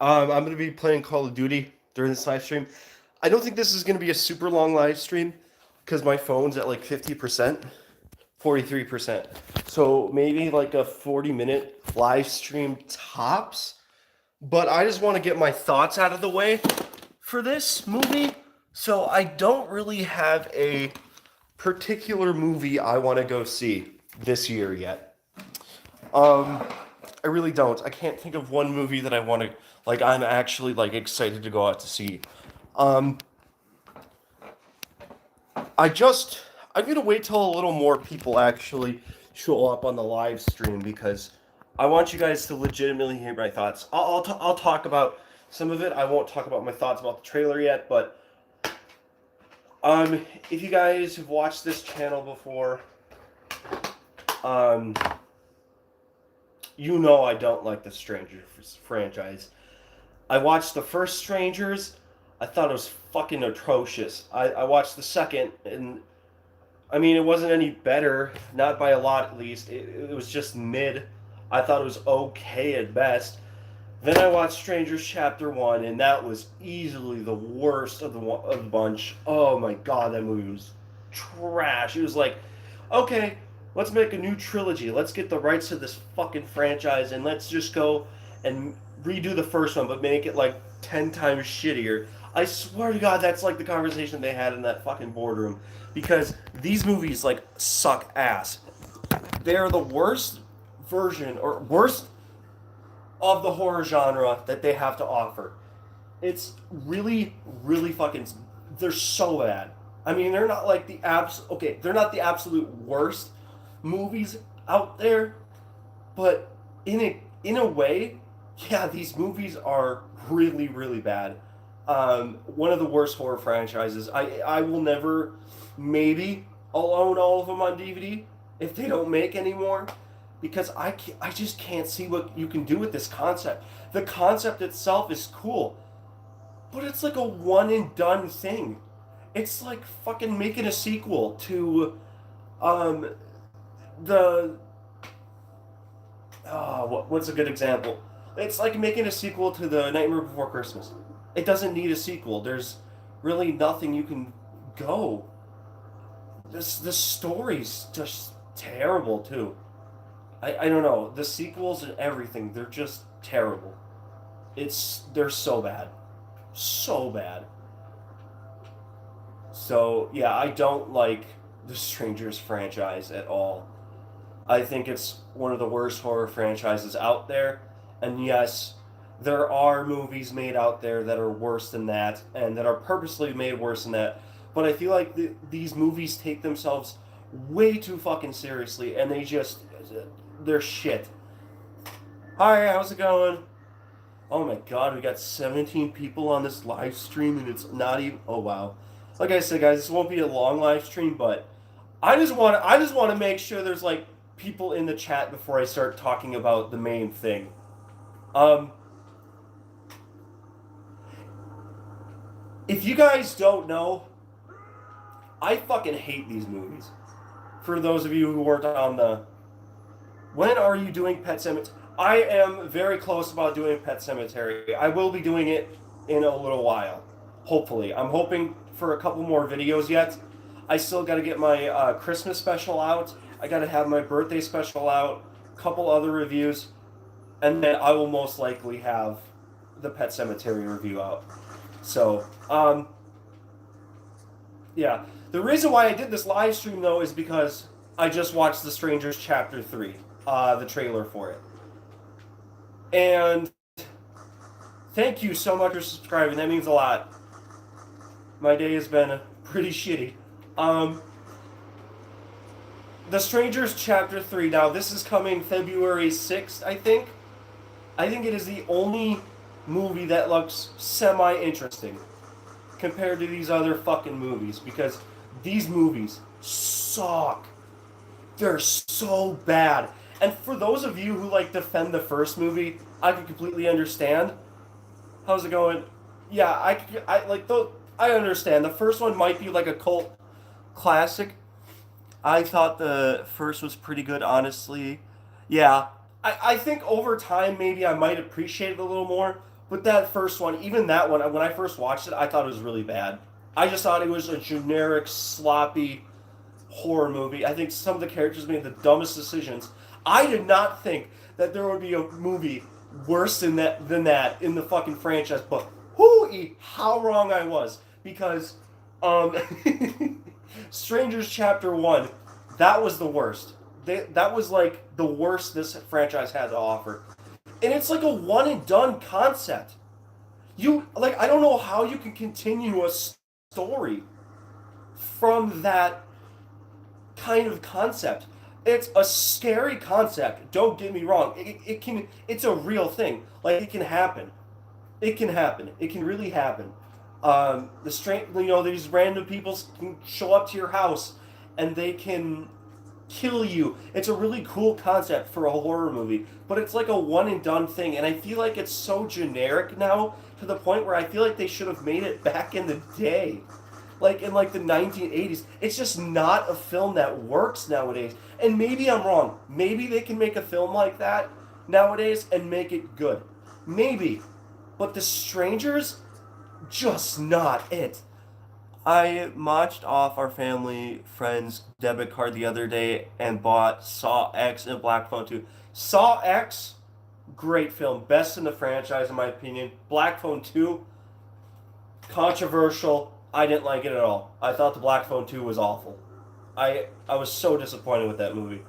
I'm going to be playing Call of Duty during this live stream. I don't think this is going to be a super long live stream because my phone's at like 50%, 43%. So maybe like a 40-minute live stream tops. But I just want to get my thoughts out of the way for this movie. So I don't really have a particular movie I want to go see this year yet. I really don't. I can't think of one movie that I want to like. I'm actually like excited to go out to see. Um, I just I'm gonna wait till a little more people actually show up on the live stream because I want you guys to legitimately hear my thoughts. I'll talk about some of it. I won't talk about my thoughts about the trailer yet, but if you guys have watched this channel before, um, you know I don't like the Strangers franchise. I watched the first Strangers. I thought it was fucking atrocious. I watched the second, and I mean, it wasn't any better, not by a lot at least. It was just mid. I thought it was okay at best. Then I watched Strangers Chapter 1, and that was easily the worst of the bunch. Oh my god, that movie was trash. It was like, okay, let's make a new trilogy. Let's get the rights to this fucking franchise, and let's just go and redo the first one, but make it like 10 times shittier. I swear to God, that's like the conversation they had in that fucking boardroom. Because these movies, like, suck ass. They're the worst version, or worst of the horror genre that they have to offer. It's really, really fucking. They're so bad. I mean, they're not like the Okay, they're not the absolute worst movies out there, but in a way, yeah, these movies are really, really bad. One of the worst horror franchises. I will never, maybe I'll own all of them on DVD if they don't make any more, because I just can't see what you can do with this concept. The concept itself is cool, but it's like a one and done thing. It's like fucking making a sequel to um the what's a good example? It's like making a sequel to the Nightmare Before Christmas. It doesn't need a sequel. There's really nothing you can go. This story's just terrible too. I don't know. The sequels and everything, they're just terrible. They're so bad. So bad. So yeah, I don't like the Strangers franchise at all. I think it's one of the worst horror franchises out there. And yes, there are movies made out there that are worse than that, and that are purposely made worse than that. But I feel like these movies take themselves way too fucking seriously, and they're shit. Hi, how's it going? Oh my god, we got 17 people on this live stream, and it's not even. Oh wow. Like I said, guys, this won't be a long live stream, but I just want to make sure there's like people in the chat before I start talking about the main thing. Um, if you guys don't know, I fucking hate these movies. For those of you who weren't on the, when are you doing Pet Sematary? I am very close about doing Pet Sematary. I will be doing it in a little while. Hopefully. I'm hoping for a couple more videos yet. I still got to get my Christmas special out. I got to have my birthday special out. A couple other reviews. And then I will most likely have the Pet Sematary review out. So, yeah. The reason why I did this live stream, though, is because I just watched The Strangers Chapter 3, the trailer for it. And thank you so much for subscribing. That means a lot. My day has been pretty shitty. The Strangers Chapter 3. Now, this is coming February 6th, I think. I think it is the only movie that looks semi-interesting compared to these other fucking movies, because these movies suck. They're so bad. And for those of you who like defend the first movie, I can completely understand. How's it going? Yeah, I understand. The first one might be like a cult classic. I thought the first was pretty good, honestly. Yeah, I think over time maybe I might appreciate it a little more. But that first one, even that one, when I first watched it, I thought it was really bad. I just thought it was a generic, sloppy horror movie. I think some of the characters made the dumbest decisions. I did not think that there would be a movie worse than that in the fucking franchise. But hoo how wrong I was, because um, Strangers Chapter One, that was the worst. That was like the worst this franchise had to offer, and it's like a one and done concept. You like I don't know how you can continue a story from that kind of concept. It's a scary concept. Don't get me wrong. It can. It's a real thing. Like it can happen. It can happen. It can really happen. The strange, these random people can show up to your house, and they can kill you. It's a really cool concept for a horror movie, but it's like a one and done thing, and I feel like it's so generic now to the point where I feel like they should have made it back in the day, like in like the 1980s. It's just not a film that works nowadays. And maybe I'm wrong. Maybe they can make a film like that nowadays and make it good. Maybe. But The Strangers, just not it. I marched off our family friend's debit card the other day and bought Saw X and Black Phone 2. Saw X, great film. Best in the franchise, in my opinion. Black Phone 2, controversial. I didn't like it at all. I thought the Black Phone 2 was awful. I was so disappointed with that movie.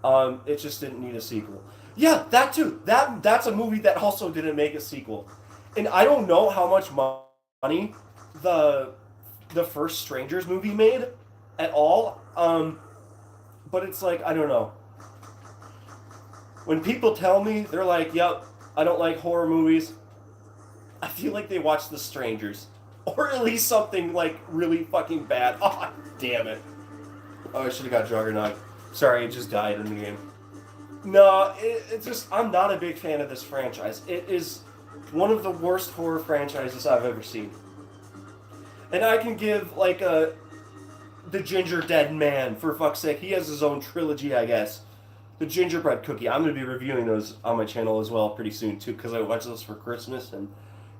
It just didn't need a sequel. Yeah, that too. That's a movie that also didn't make a sequel. And I don't know how much money the the first Strangers movie made at all. But it's like I don't know. When people tell me they're like, "Yep, I don't like horror movies," I feel like they watched The Strangers, or at least something like really fucking bad. Oh, damn it! Oh, I should have got Juggernaut. Sorry, it just died in the game. No, it's just I'm not a big fan of this franchise. It is one of the worst horror franchises I've ever seen. And I can give like the Ginger Dead Man, for fuck's sake. He has his own trilogy, I guess. The Gingerbread Cookie. I'm gonna be reviewing those on my channel as well pretty soon too, because I watched those for Christmas and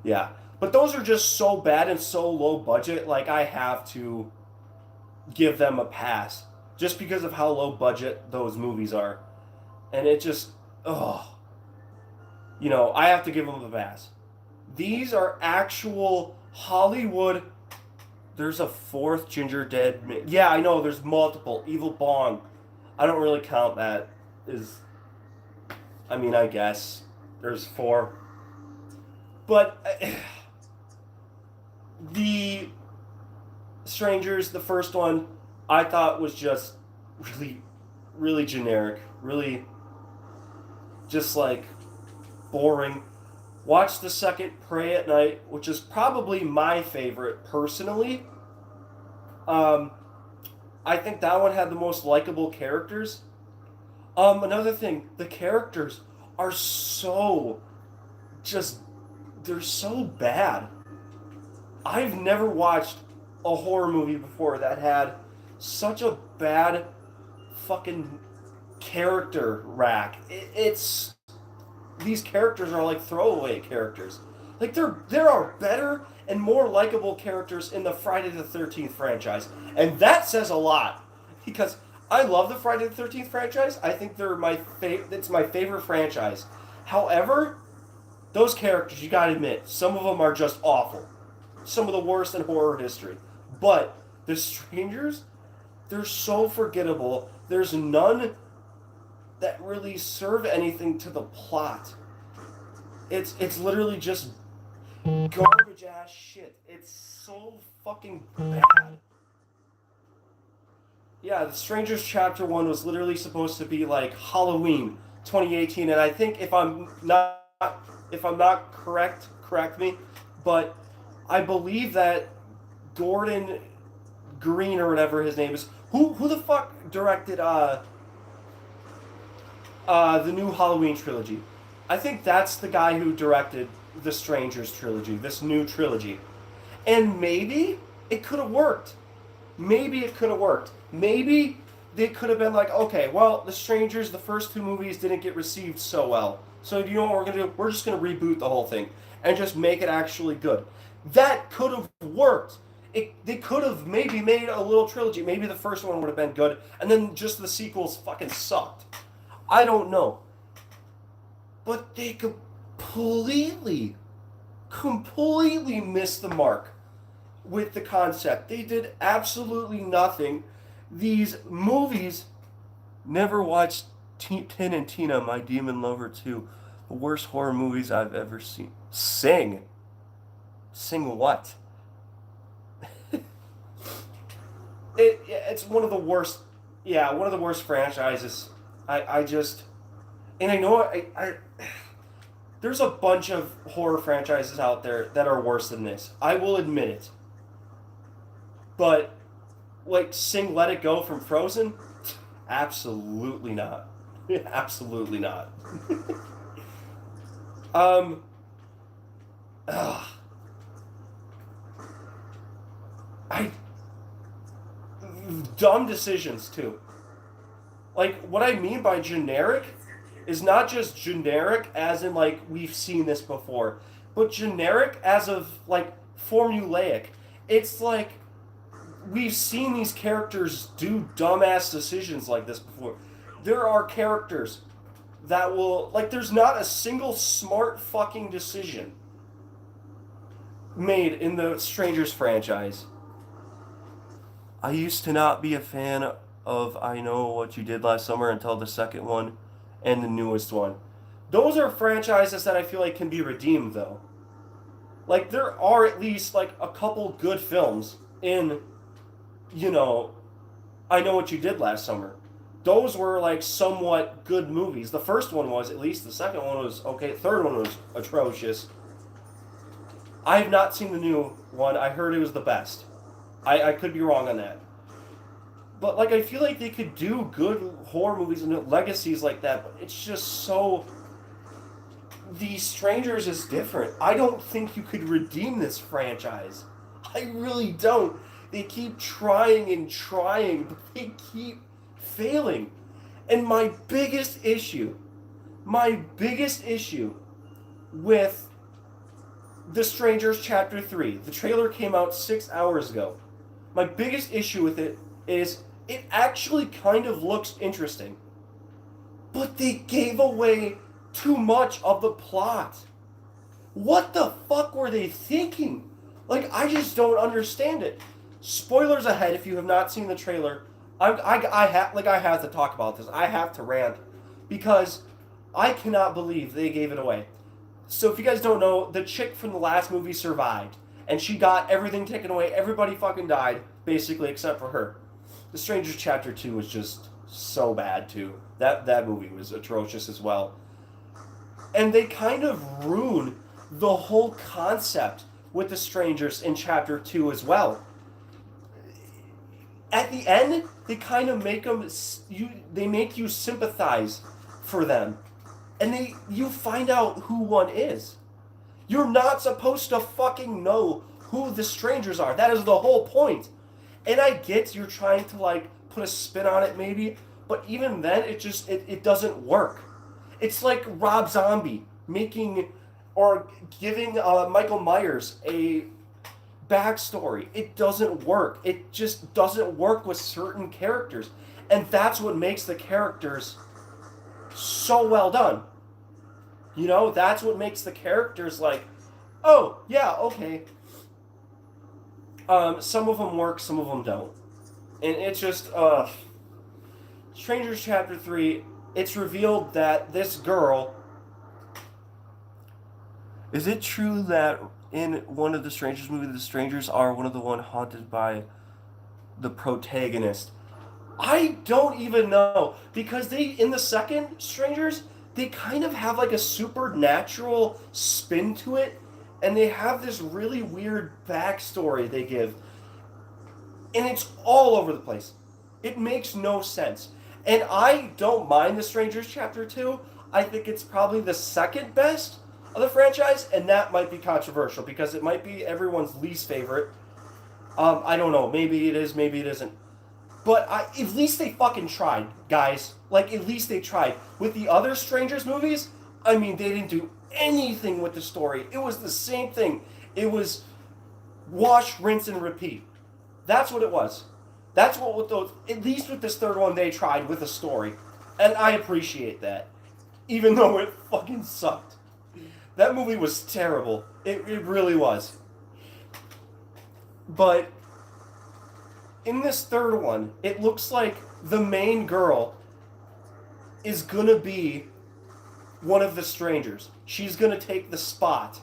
yeah. But those are just so bad and so low budget. Like I have to give them a pass just because of how low budget those movies are, and it just I have to give them a pass. These are actual Hollywood. There's a fourth Ginger Dead. Yeah, I know. There's multiple. Evil Bong. I don't really count that. I mean, I guess there's four. But the Strangers, the first one, I thought was just really, really generic. Really, just like boring. Watch the second, Pray at Night, which is probably my favorite personally. I think that one had the most likable characters. Another thing, the characters are so just they're so bad. I've never watched a horror movie before that had such a bad fucking character rack. It's these characters are like throwaway characters. Like there are better and more likable characters in the Friday the 13th franchise. And that says a lot because I love the Friday the 13th franchise. I think they're it's my favorite franchise. However, those characters, you got to admit, some of them are just awful. Some of the worst in horror history. But the Strangers, they're so forgettable. There's none that really serve anything to the plot. It's literally just garbage ass shit. It's so fucking bad. Yeah, The Strangers Chapter 1 was literally supposed to be like Halloween 2018, and I think if I'm not correct me, but I believe that Gordon Green or whatever his name is, who the fuck directed the new Halloween trilogy. I think that's the guy who directed the Strangers trilogy, this new trilogy. And maybe it could have worked. Maybe it could have worked. Maybe they could have been like, okay, well, The Strangers, the first two movies didn't get received so well. So you know what we're gonna do? We're just gonna reboot the whole thing and just make it actually good. That could have worked. They could have maybe made a little trilogy. Maybe the first one would have been good, and then just the sequels fucking sucked. I don't know. But they completely missed the mark with the concept. They did absolutely nothing. These movies, never watched Tin and Tina, My Demon Lover 2, the worst horror movies I've ever seen. Sing. Sing what? It's one of the worst, yeah, one of the worst franchises. I just, and I know there's a bunch of horror franchises out there that are worse than this. I will admit it. But, like, Sing Let It Go from Frozen? Absolutely not. Absolutely not. um, ugh. I dumb decisions too. Like what I mean by generic is not just generic as in like we've seen this before, but generic as of like formulaic. It's like we've seen these characters do dumbass decisions like this before. There are characters that will like there's not a single smart fucking decision made in the Strangers franchise. I used to not be a fan of I Know What You Did Last Summer until the second one and the newest one. Those are franchises that I feel like can be redeemed though. Like there are at least like a couple good films in, you know, I Know What You Did Last Summer. Those were like somewhat good movies. The first one was at least. The second one was okay. The third one was atrocious. I have not seen the new one. I heard it was the best. I could be wrong on that. But like I feel like they could do good horror movies and legacies like that, but it's just so The Strangers is different. I don't think you could redeem this franchise. I really don't. They keep trying and trying, but they keep failing. And my biggest issue with The Strangers Chapter 3, the trailer came out 6 hours ago. My biggest issue with it is it actually kind of looks interesting. But they gave away too much of the plot. What the fuck were they thinking? Like, I just don't understand it. Spoilers ahead if you have not seen the trailer. I have to talk about this. I have to rant because I cannot believe they gave it away. So if you guys don't know, the chick from the last movie survived. And she got everything taken away. Everybody fucking died, basically, except for her. The Strangers Chapter 2 was just so bad, too. That movie was atrocious as well. And they kind of ruin the whole concept with the Strangers in Chapter 2 as well. At the end, they kind of make them... They make you sympathize for them. And you find out who one is. You're not supposed to fucking know who the strangers are. That is the whole point. And I get you're trying to like put a spin on it maybe, but even then it doesn't work. It's like Rob Zombie making or giving Michael Myers a backstory. It doesn't work. It just doesn't work with certain characters. And that's what makes the characters so well done. You know, that's what makes the characters like, oh, yeah, okay. Some of them work, some of them don't. And it's just, Strangers Chapter 3, it's revealed that this girl... Is it true that in one of the Strangers movies, the Strangers are one of the one haunted by the protagonist? I don't even know. Because in the second Strangers... they kind of have like a supernatural spin to it, and they have this really weird backstory they give. And it's all over the place. It makes no sense. And I don't mind The Strangers Chapter 2. I think it's probably the second best of the franchise, and that might be controversial because it might be everyone's least favorite. I don't know. Maybe it is, maybe it isn't. But at least they fucking tried, guys. Like, at least they tried. With the other Strangers movies, I mean, they didn't do anything with the story. It was the same thing. It was wash, rinse, and repeat. That's what it was. That's what with those. At least with this third one, they tried with a story, and I appreciate that, even though it fucking sucked. That movie was terrible. It really was. But in this third one, it looks like the main girl is gonna be one of the strangers. She's gonna take the spot.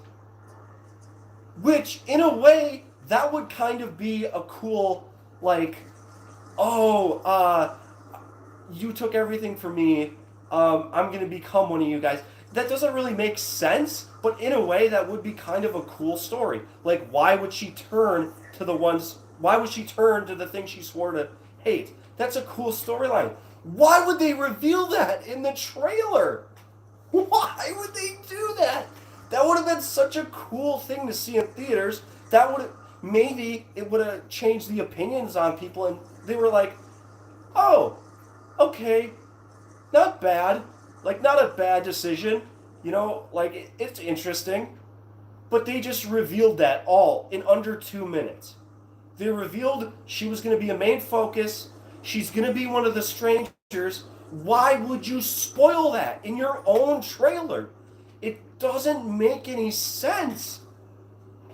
Which, in a way, that would kind of be a cool, like, oh, you took everything from me. I'm gonna become one of you guys. That doesn't really make sense, but in a way, that would be kind of a cool story. Like, why would she turn to the ones? Why would she turn to the thing she swore to hate? That's a cool storyline. Why would they reveal that in the trailer? Why would they do that? That would have been such a cool thing to see in theaters. That would maybe it would have changed the opinions on people, and they were like, "Oh, okay, not bad. Like, not a bad decision. You know, like it's interesting." But they just revealed that all in under 2 minutes. They revealed she was going to be a main focus. She's going to be one of the strangers. Why would you spoil that in your own trailer? It doesn't make any sense.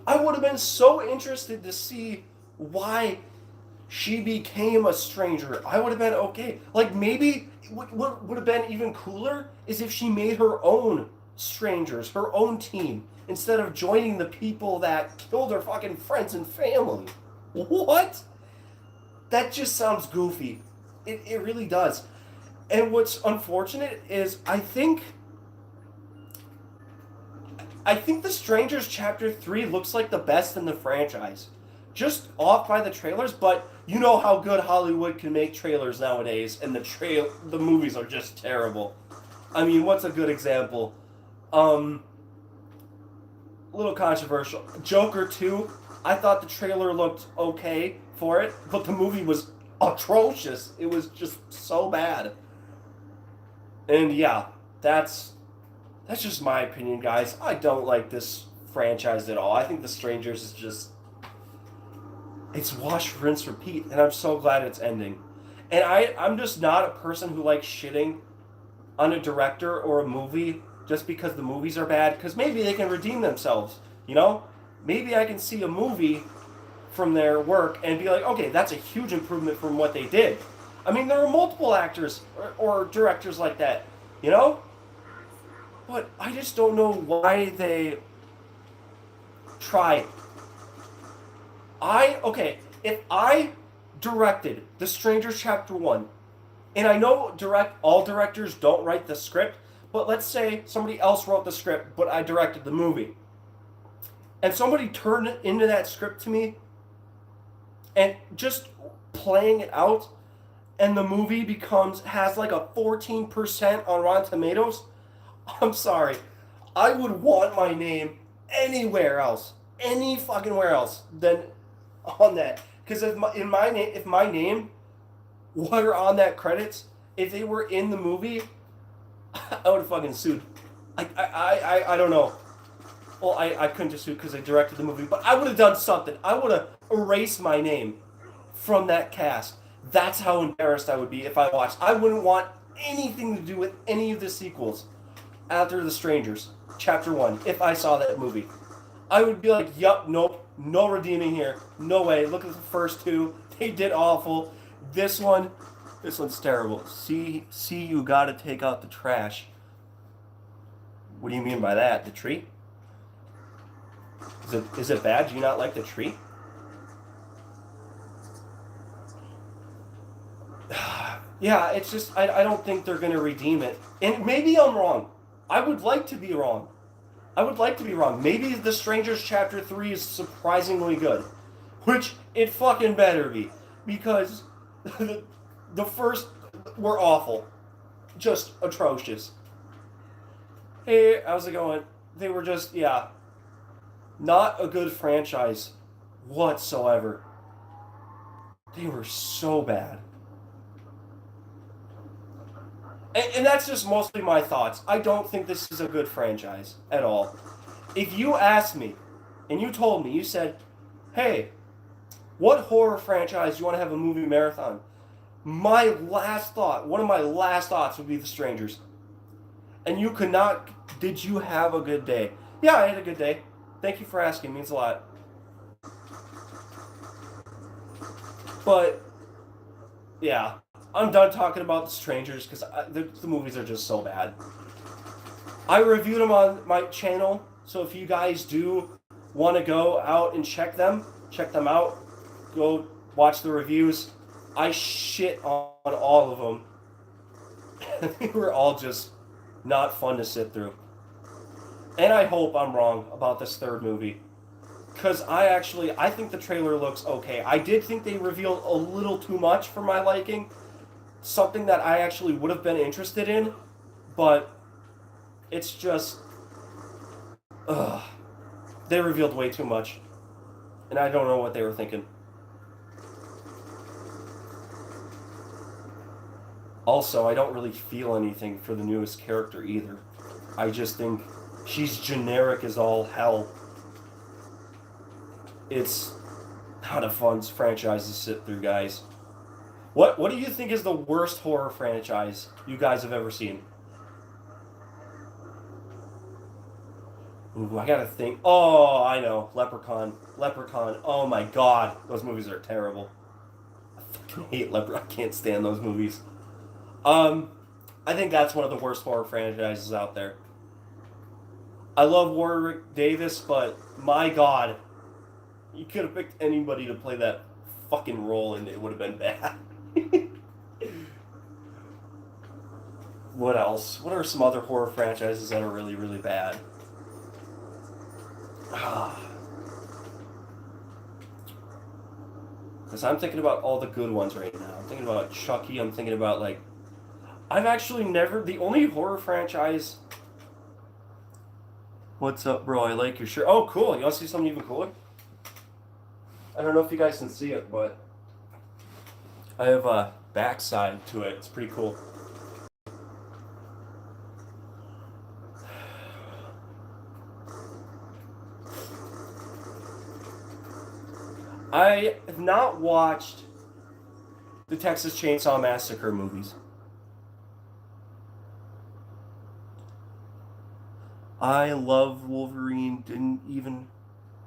I would have been so interested to see why she became a stranger. I would have been okay. Like, maybe what would have been even cooler is if she made her own strangers, her own team, instead of joining the people that killed her fucking friends and family. What? That just sounds goofy. It really does. And what's unfortunate is I think The Strangers Chapter 3 looks like the best in the franchise. Just off by the trailers, but you know how good Hollywood can make trailers nowadays, and the movies are just terrible. I mean, what's a good example? A little controversial. Joker 2, I thought the trailer looked okay for it, but the movie was atrocious. It was just so bad. And yeah, that's just my opinion, guys. I don't like this franchise at all. I think The Strangers is just it's wash, rinse, repeat, and I'm so glad it's ending. And I'm just not a person who likes shitting on a director or a movie just because the movies are bad, because maybe they can redeem themselves, you know? Maybe I can see a movie from their work and be like, okay, that's a huge improvement from what they did. I mean, there are multiple actors or directors like that, you know? But I just don't know why they try. If I directed The Strangers Chapter 1, and I know all directors don't write the script, but let's say somebody else wrote the script, but I directed the movie. And somebody turned into that script to me, and just playing it out, and the movie has like a 14% on Rotten Tomatoes. I'm sorry. I would want my name anywhere else. Any fucking where else than on that. Because if my name were on that credits, if they were in the movie, I would have fucking sued. I don't know. Well, I couldn't just sue because I directed the movie, but I would have done something. I would have erased my name from that cast. That's how embarrassed I would be if I watched. I wouldn't want anything to do with any of the sequels after The Strangers, Chapter 1, if I saw that movie. I would be like, yup, nope, no redeeming here. No way. Look at the first two. They did awful. This one's terrible. See, you gotta take out the trash. What do you mean by that? The tree? Is it bad? Do you not like the tree? Yeah, it's just, I don't think they're gonna redeem it. And maybe I'm wrong. I would like to be wrong. Maybe The Strangers Chapter 3 is surprisingly good. Which it fucking better be. Because the first were awful. Just atrocious. Hey, how's it going? They were just, yeah, not a good franchise whatsoever. They were so bad. And that's just mostly my thoughts. I don't think this is a good franchise at all. If you asked me, and you told me, you said, hey, what horror franchise do you want to have a movie marathon? My last thought, one of my last thoughts would be The Strangers. And you could not. Did you have a good day? Yeah, I had a good day. Thank you for asking. It means a lot. But yeah, I'm done talking about The Strangers because the movies are just so bad. I reviewed them on my channel, so if you guys do want to go out and check them out. Go watch the reviews. I shit on all of them. They were all just not fun to sit through. And I hope I'm wrong about this third movie. Because I think the trailer looks okay. I did think they revealed a little too much for my liking. Something that I actually would have been interested in. But it's just. Ugh. They revealed way too much. And I don't know what they were thinking. Also, I don't really feel anything for the newest character either. I just think she's generic as all hell. It's not a fun franchise to sit through, guys. What do you think is the worst horror franchise you guys have ever seen? Ooh, I gotta think. Oh, I know. Leprechaun. Leprechaun. Oh my god. Those movies are terrible. I fucking hate Leprechaun. I can't stand those movies. Um, I think that's one of the worst horror franchises out there. I love Warwick Davis, but my god, you could have picked anybody to play that fucking role and it would have been bad. What else? What are some other horror franchises that are really, really bad? Because I'm thinking about all the good ones right now. I'm thinking about Chucky. I'm thinking about, like, I've actually never. The only horror franchise. What's up, bro? I like your shirt. Oh, cool. You want to see something even cooler? I don't know if you guys can see it, but I have a backside to it. It's pretty cool. I have not watched the Texas Chainsaw Massacre movies. I love Wolverine. Didn't even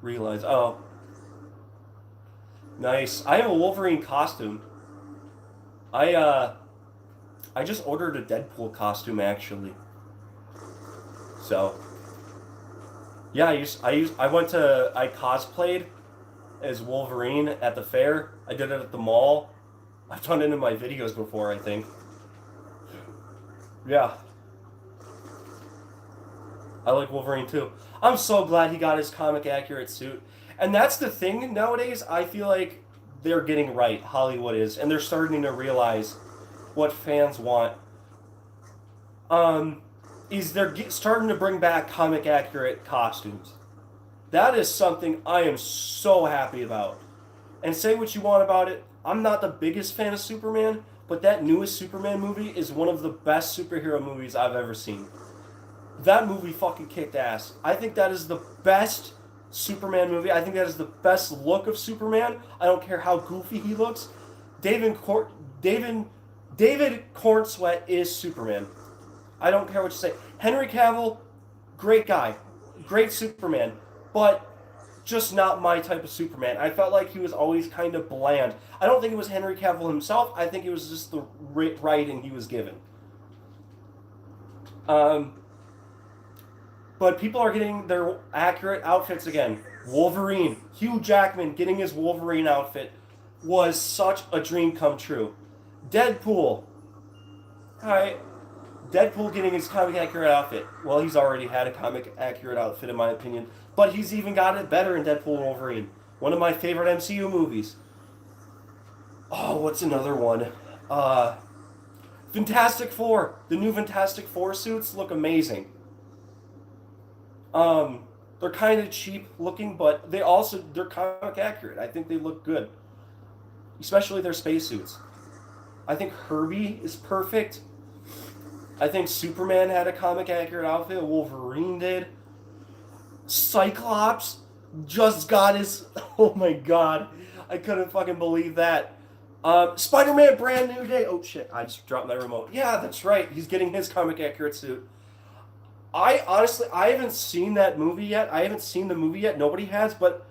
realize. Oh, nice. I have a Wolverine costume. I uh, I just ordered a Deadpool costume actually. So yeah, I cosplayed as Wolverine at the fair. I did it at the mall. I've done it in my videos before, I think. Yeah, I like Wolverine too. I'm so glad he got his comic accurate suit. And that's the thing nowadays, I feel like they're getting right, Hollywood is, and they're starting to realize what fans want. Um, is starting to bring back comic accurate costumes. That is something I am so happy about. And say what you want about it, I'm not the biggest fan of Superman, but that newest Superman movie is one of the best superhero movies I've ever seen. That movie fucking kicked ass. I think that is the best Superman movie. I think that is the best look of Superman. I don't care how goofy he looks. David Cor- David David Cornsweat is Superman. I don't care what you say. Henry Cavill, great guy, great Superman, but just not my type of Superman. I felt like he was always kind of bland. I don't think it was Henry Cavill himself. I think it was just the writing he was given. Um, but people are getting their accurate outfits again. Wolverine, Hugh Jackman getting his Wolverine outfit was such a dream come true. Deadpool, alright, Deadpool getting his comic accurate outfit. Well, he's already had a comic accurate outfit in my opinion, but he's even got it better in Deadpool and Wolverine. One of my favorite MCU movies. Oh, what's another one? Uh, Fantastic Four. The new Fantastic Four suits look amazing. Um, they're kind of cheap looking, but they're comic accurate. I think they look good, especially their spacesuits. I think Herbie is perfect. I think Superman had a comic accurate outfit. Wolverine did. Cyclops just got his. Oh my god. I couldn't fucking believe that. Spider Man Brand New Day. Oh shit, I just dropped my remote. Yeah, that's right. He's getting his comic accurate suit. I honestly, I haven't seen that movie yet. I haven't seen the movie yet. Nobody has, but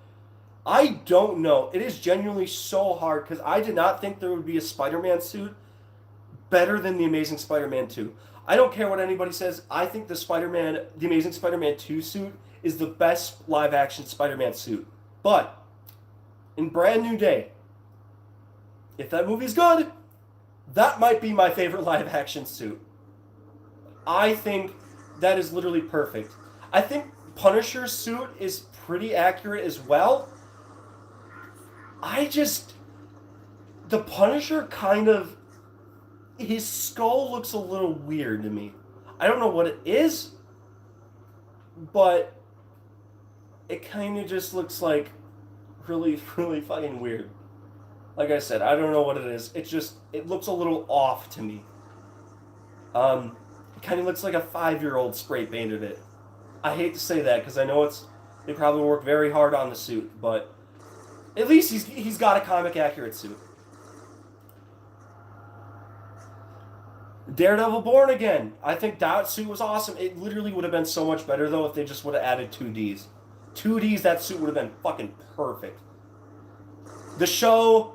I don't know. It is genuinely so hard because I did not think there would be a Spider Man suit better than the Amazing Spider Man 2. I don't care what anybody says. I think the Amazing Spider Man 2 suit is the best live action Spider Man suit. But in Brand New Day, if that movie's good, that might be my favorite live action suit. I think that is literally perfect. I think Punisher's suit is pretty accurate as well. The Punisher kind of, his skull looks a little weird to me. I don't know what it is, but it kind of just looks like really, really fucking weird. Like I said, I don't know what it is. It looks a little off to me. It kind of looks like a 5-year-old spray painted it. I hate to say that because I know they probably work very hard on the suit, but at least he's got a comic accurate suit. Daredevil Born Again. I think that suit was awesome. It literally would have been so much better though if they just would have added 2Ds. 2Ds, that suit would have been fucking perfect. The show,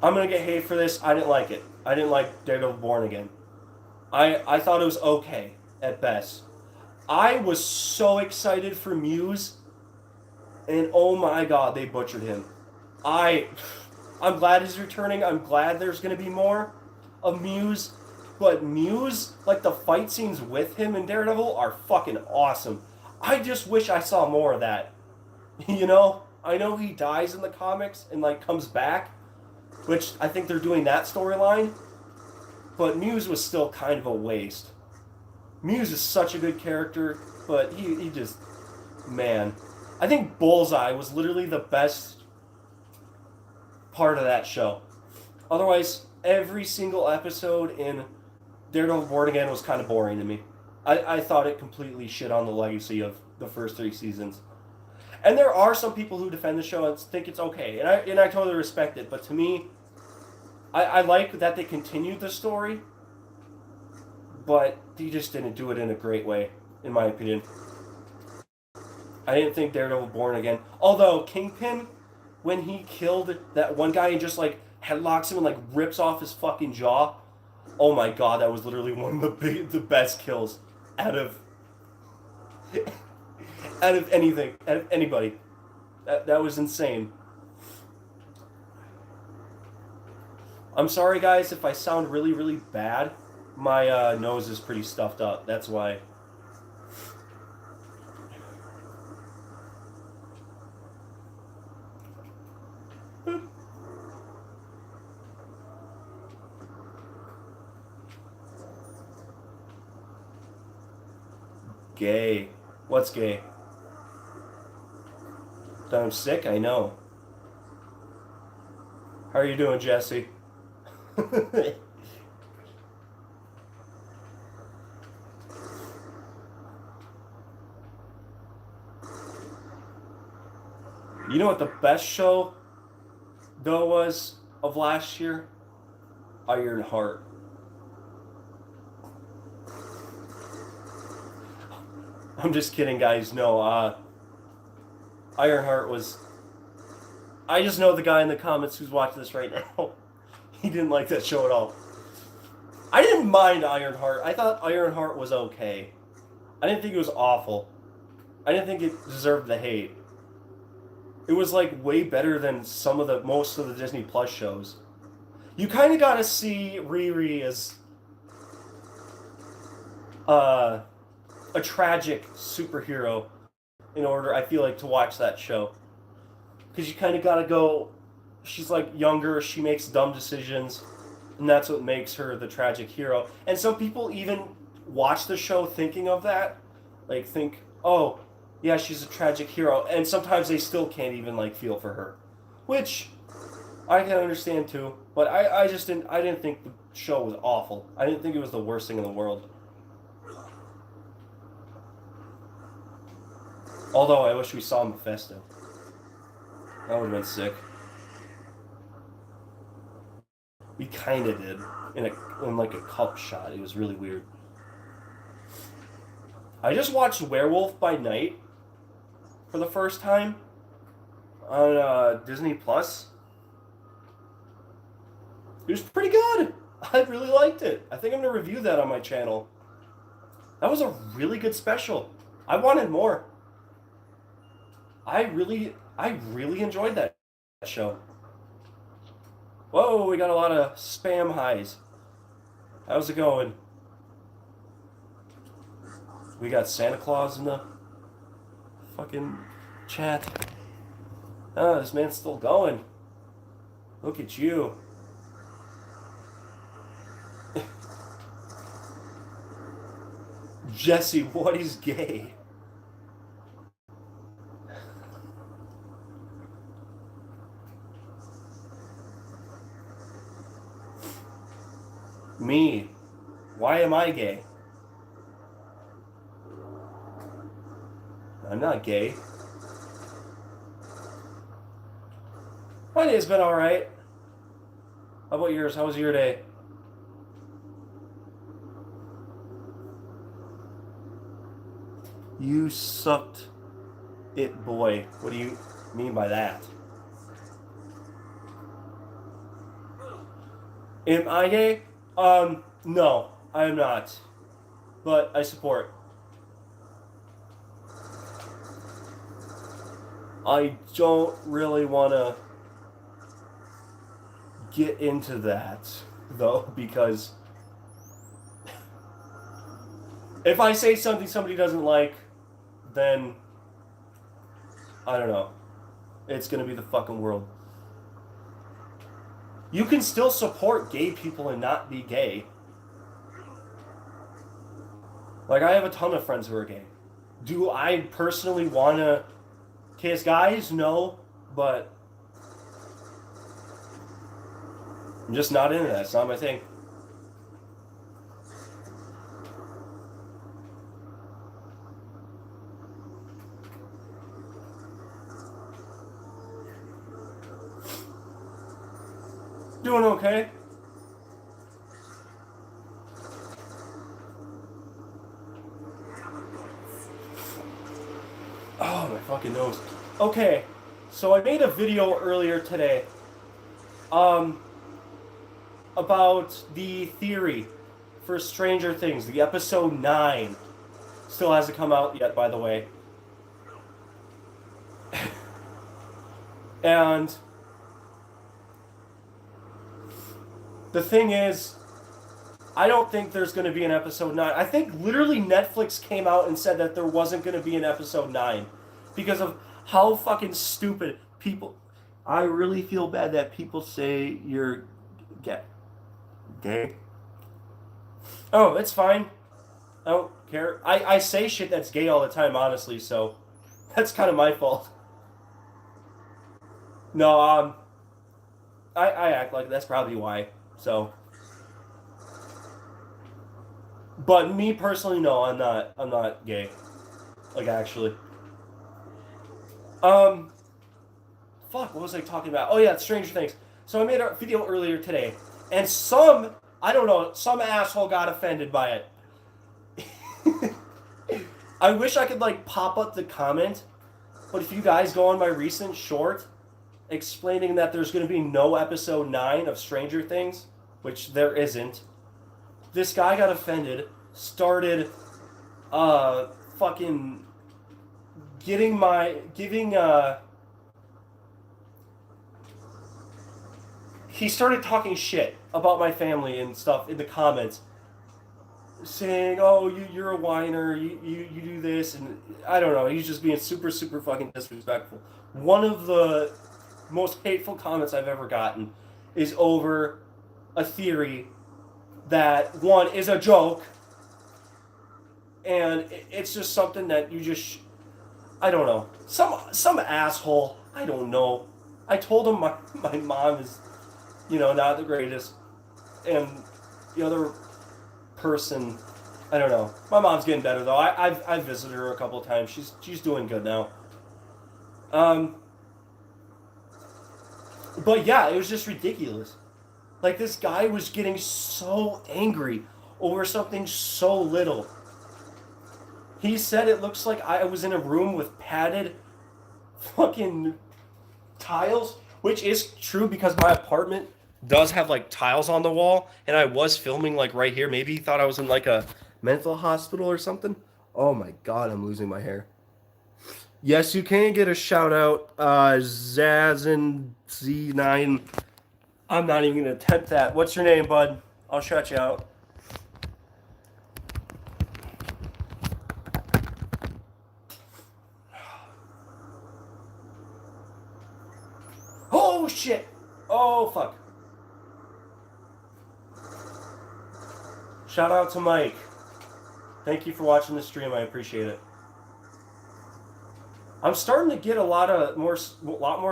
I'm gonna get hate for this. I didn't like it. I didn't like Daredevil Born Again. I thought it was okay at best. I was so excited for Muse, and oh my god, they butchered him. I'm glad he's returning. I'm glad there's gonna be more of Muse, but Muse, like the fight scenes with him in Daredevil, are fucking awesome. I just wish I saw more of that. You know, I know he dies in the comics and like comes back, which I think they're doing that storyline. But Muse was still kind of a waste. Muse is such a good character, but he just, man. I think Bullseye was literally the best part of that show. Otherwise, every single episode in Daredevil Born Again was kind of boring to me. I thought it completely shit on the legacy of the first 3 seasons. And there are some people who defend the show and think it's okay, and I totally respect it. But to me, I like that they continued the story, but they just didn't do it in a great way, in my opinion. I didn't think Daredevil Born Again. Although Kingpin, when he killed that one guy and just like headlocks him and like rips off his fucking jaw, oh my god, that was literally one of the best kills out of anything, out of anybody. That was insane. I'm sorry, guys, if I sound really, really bad. My nose is pretty stuffed up. That's why. Gay. What's gay? That I'm sick? I know. How are you doing, Jesse? You know what the best show, though, was of last year? Ironheart. I'm just kidding, guys. No, Ironheart was... I just know the guy in the comments who's watching this right now. He didn't like that show at all. I didn't mind Ironheart. I thought Ironheart was okay. I didn't think it was awful. I didn't think it deserved the hate. It was like way better than most of the Disney Plus shows. You kind of got to see Riri as a tragic superhero in order, I feel like, to watch that show. Because you kind of got to go, she's like younger, she makes dumb decisions, and that's what makes her the tragic hero. And some people even watch the show thinking of that. Like think, oh, yeah, she's a tragic hero. And sometimes they still can't even like feel for her. Which, I can understand too, but I just didn't think the show was awful. I didn't think it was the worst thing in the world. Although I wish we saw Mephisto. That would have been sick. We kind of did in like a cup shot. It was really weird. I just watched Werewolf by Night for the first time on Disney Plus. It was pretty good. I really liked it. I think I'm gonna review that on my channel. That was a really good special. I wanted more. I really enjoyed that show. Whoa, we got a lot of spam highs. How's it going? We got Santa Claus in the fucking chat. Oh, this man's still going. Look at you. Jesse, what is gay? Me. Why am I gay? I'm not gay. My day's been alright. How about yours? How was your day? You sucked it, boy. What do you mean by that? Am I gay? No, I am not. But I support. I don't really want to get into that, though, because if I say something somebody doesn't like, then I don't know. It's going to be the fucking world. You can still support gay people and not be gay. Like, I have a ton of friends who are gay. Do I personally want to kiss guys? No, but I'm just not into that. It's not my thing. Doing okay. Oh, my fucking nose. Okay, so I made a video earlier today about the theory for Stranger Things, the episode 9. Still hasn't come out yet, by the way. And the thing is, I don't think there's going to be an episode 9. I think literally Netflix came out and said that there wasn't going to be an episode 9 because of how fucking stupid people. I really feel bad that people say you're gay. Oh, it's fine. I don't care. I say shit that's gay all the time, honestly, so that's kind of my fault. No, I act like that's probably why. So, but me personally, no, I'm not. I'm not gay. Like, actually. Fuck, what was I talking about? Oh yeah, Stranger Things. So I made a video earlier today, and I don't know, some asshole got offended by it. I wish I could like pop up the comment, but if you guys go on my recent short explaining that there's going to be no episode 9 of Stranger Things, which there isn't, this guy got offended, started fucking he started talking shit about my family and stuff in the comments, saying, "Oh, you're a whiner. You do this," and I don't know. He's just being super super fucking disrespectful. One of the most hateful comments I've ever gotten is over a theory that one is a joke, and it's just something that you just I don't know. Some asshole. I don't know. I told him my mom is not the greatest. And the other person, I don't know. My mom's getting better though. I've visited her a couple of times. She's doing good now. Um, but yeah, it was just ridiculous. Like this guy was getting so angry over something so little. He said it looks like I was in a room with padded fucking tiles, which is true because my apartment does have like tiles on the wall, and I was filming like right here. Maybe he thought I was in like a mental hospital or something. Oh my god, I'm losing my hair. Yes, you can get a shout out, Zazin Z9. I'm not even gonna attempt that. What's your name, bud? I'll shout you out. Oh shit! Oh fuck. Shout out to Mike. Thank you for watching the stream. I appreciate it. I'm starting to get a lot more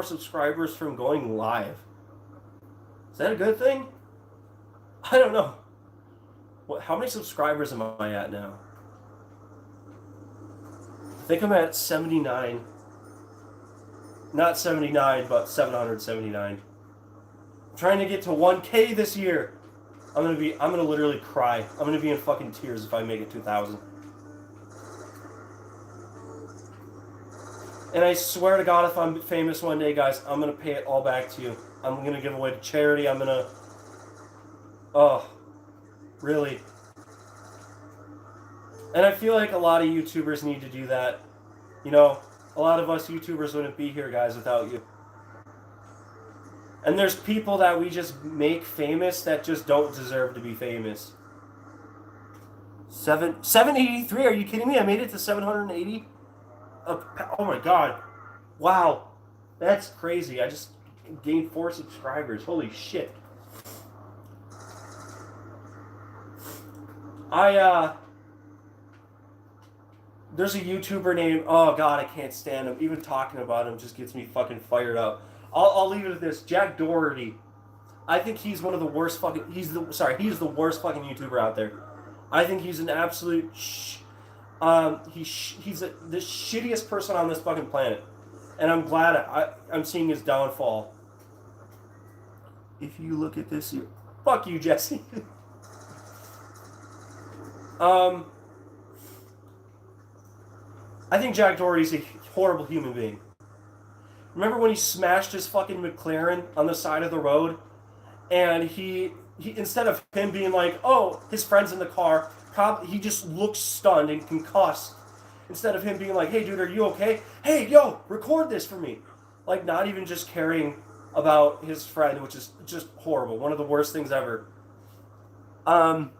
subscribers from going live. Is that a good thing? I don't know. How many subscribers am I at now? I think I'm at 79. Not 79, but 779. I'm trying to get to 1K this year. I'm gonna literally cry. I'm gonna be in fucking tears if I make it 2,000. And I swear to God, if I'm famous one day, guys, I'm gonna pay it all back to you. I'm gonna give away to charity. I'm gonna... Oh, really. And I feel like a lot of YouTubers need to do that. A lot of us YouTubers wouldn't be here, guys, without you. And there's people that we just make famous that just don't deserve to be famous. 783? Are you kidding me? I made it to 780? Oh my god. Wow. That's crazy. I just gained 4 subscribers. Holy shit. There's a YouTuber named... Oh god, I can't stand him. Even talking about him just gets me fucking fired up. I'll leave it at this. Jack Doherty. I think he's one of the worst fucking... He's the worst fucking YouTuber out there. I think he's an absolute... he's the shittiest person on this fucking planet. And I'm glad I'm seeing his downfall. If you look at this... Fuck you, Jesse. I think Jack Doherty's a horrible human being. Remember when he smashed his fucking McLaren on the side of the road? And he instead of him being like, oh, his friend's in the car, he just looks stunned and concussed. Instead of him being like, hey, dude, are you okay? Hey, yo, record this for me. Like, not even just caring about his friend, which is just horrible. One of the worst things ever. And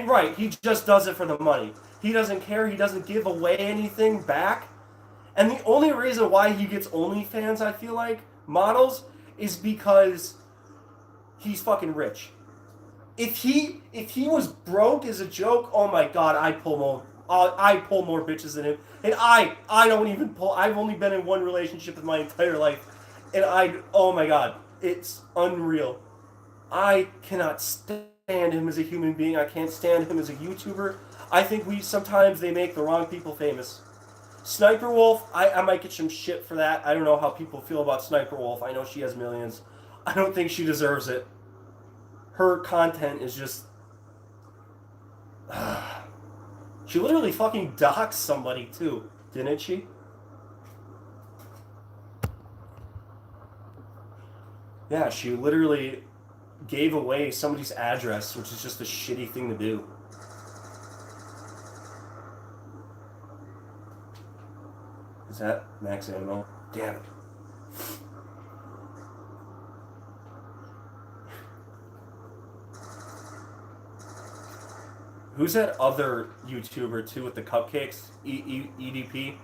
right, he just does it for the money. He doesn't care. He doesn't give away anything back. And the only reason why he gets OnlyFans, I feel like, models, is because he's fucking rich. If he was broke as a joke, oh my god, I'd pull more bitches than him. And I don't even pull. I've only been in one relationship in my entire life, and oh my god, it's unreal. I cannot stand him as a human being. I can't stand him as a YouTuber. I think sometimes they make the wrong people famous. Sniper Wolf, I might get some shit for that. I don't know how people feel about Sniper Wolf. I know she has millions. I don't think she deserves it. Her content is just... She literally fucking doxed somebody too, didn't she? Yeah, she literally gave away somebody's address, which is just a shitty thing to do. Is that max ammo? Damn it. Who's that other YouTuber too with the cupcakes? EDP?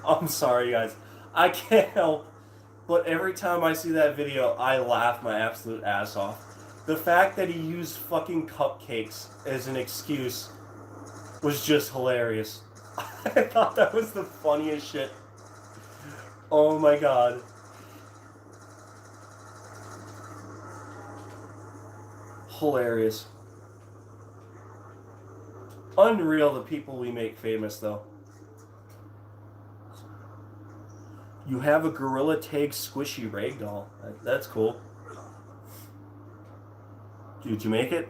I'm sorry, guys. I can't help, but every time I see that video, I laugh my absolute ass off. The fact that he used fucking cupcakes as an excuse was just hilarious. I thought that was the funniest shit. Oh my god. Hilarious. Unreal the people we make famous, though. You have a Gorilla Tag squishy ragdoll. That's cool. Did you make it?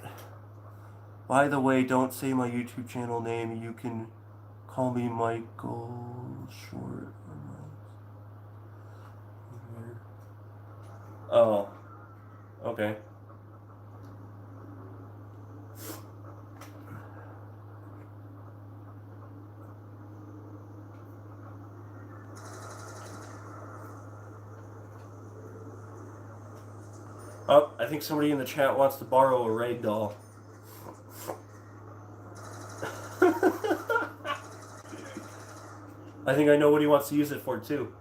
By the way, don't say my YouTube channel name. You can call me Michael Short. Oh, okay. Oh, I think somebody in the chat wants to borrow a ragdoll. I think I know what he wants to use it for, too.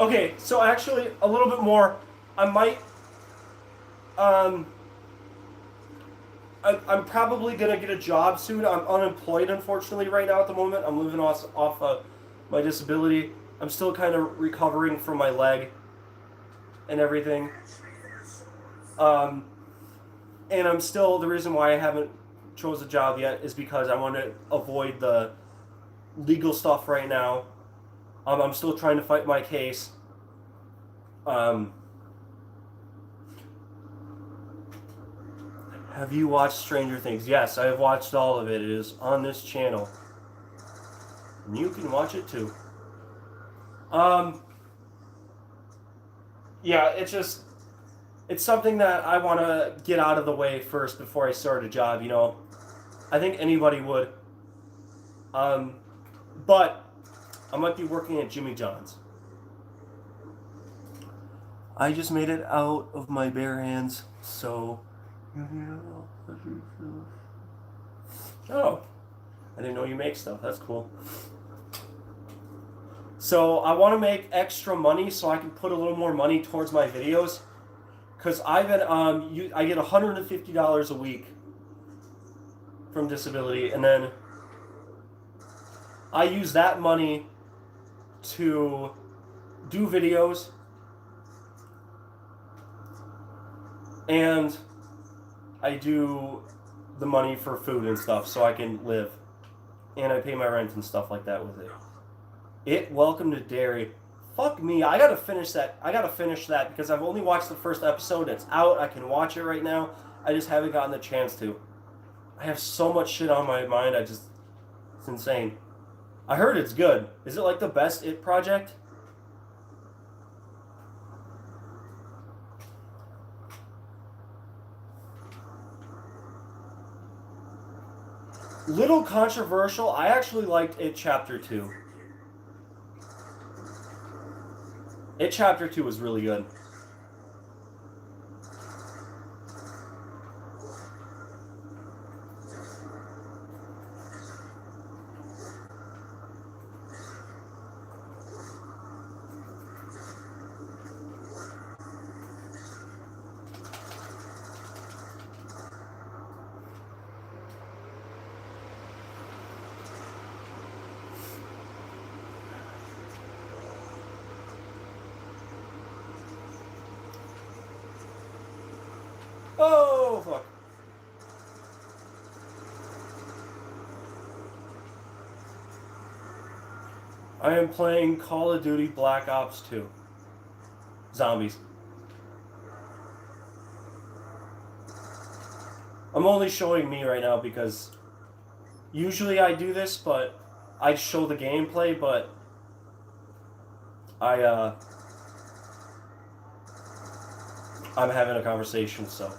Okay, so actually, a little bit more. I might... I'm probably going to get a job soon. I'm unemployed, unfortunately, right now at the moment. I'm living off my disability. I'm still kind of recovering from my leg and everything. And I'm still... The reason why I haven't chose a job yet is because I want to avoid the legal stuff right now. I'm still trying to fight my case. Have you watched Stranger Things? Yes, I have watched all of it. It is on this channel. And you can watch it too. Yeah, it's something that I want to get out of the way first before I start a job, you know. I think anybody would. But I might be working at Jimmy John's. I just made it out of my bare hands, so... Oh, I didn't know you make stuff. That's cool. So I want to make extra money so I can put a little more money towards my videos. Because I've been, I get $150 a week from disability, and then I use that money to do videos, and I do the money for food and stuff so I can live, and I pay my rent and stuff like that with it. Welcome to Derry. Fuck me, I gotta finish that. Because I've only watched the first episode. It's out. I can watch it right now. I just haven't gotten the chance to. I have so much shit on my mind. It's insane. I heard it's good. Is it like the best It project? Little controversial. I actually liked It Chapter 2. It Chapter 2 was really good. Oh, fuck. I am playing Call of Duty Black Ops 2. Zombies. I'm only showing me right now because usually I do this, but I show the gameplay, but I'm having a conversation, so.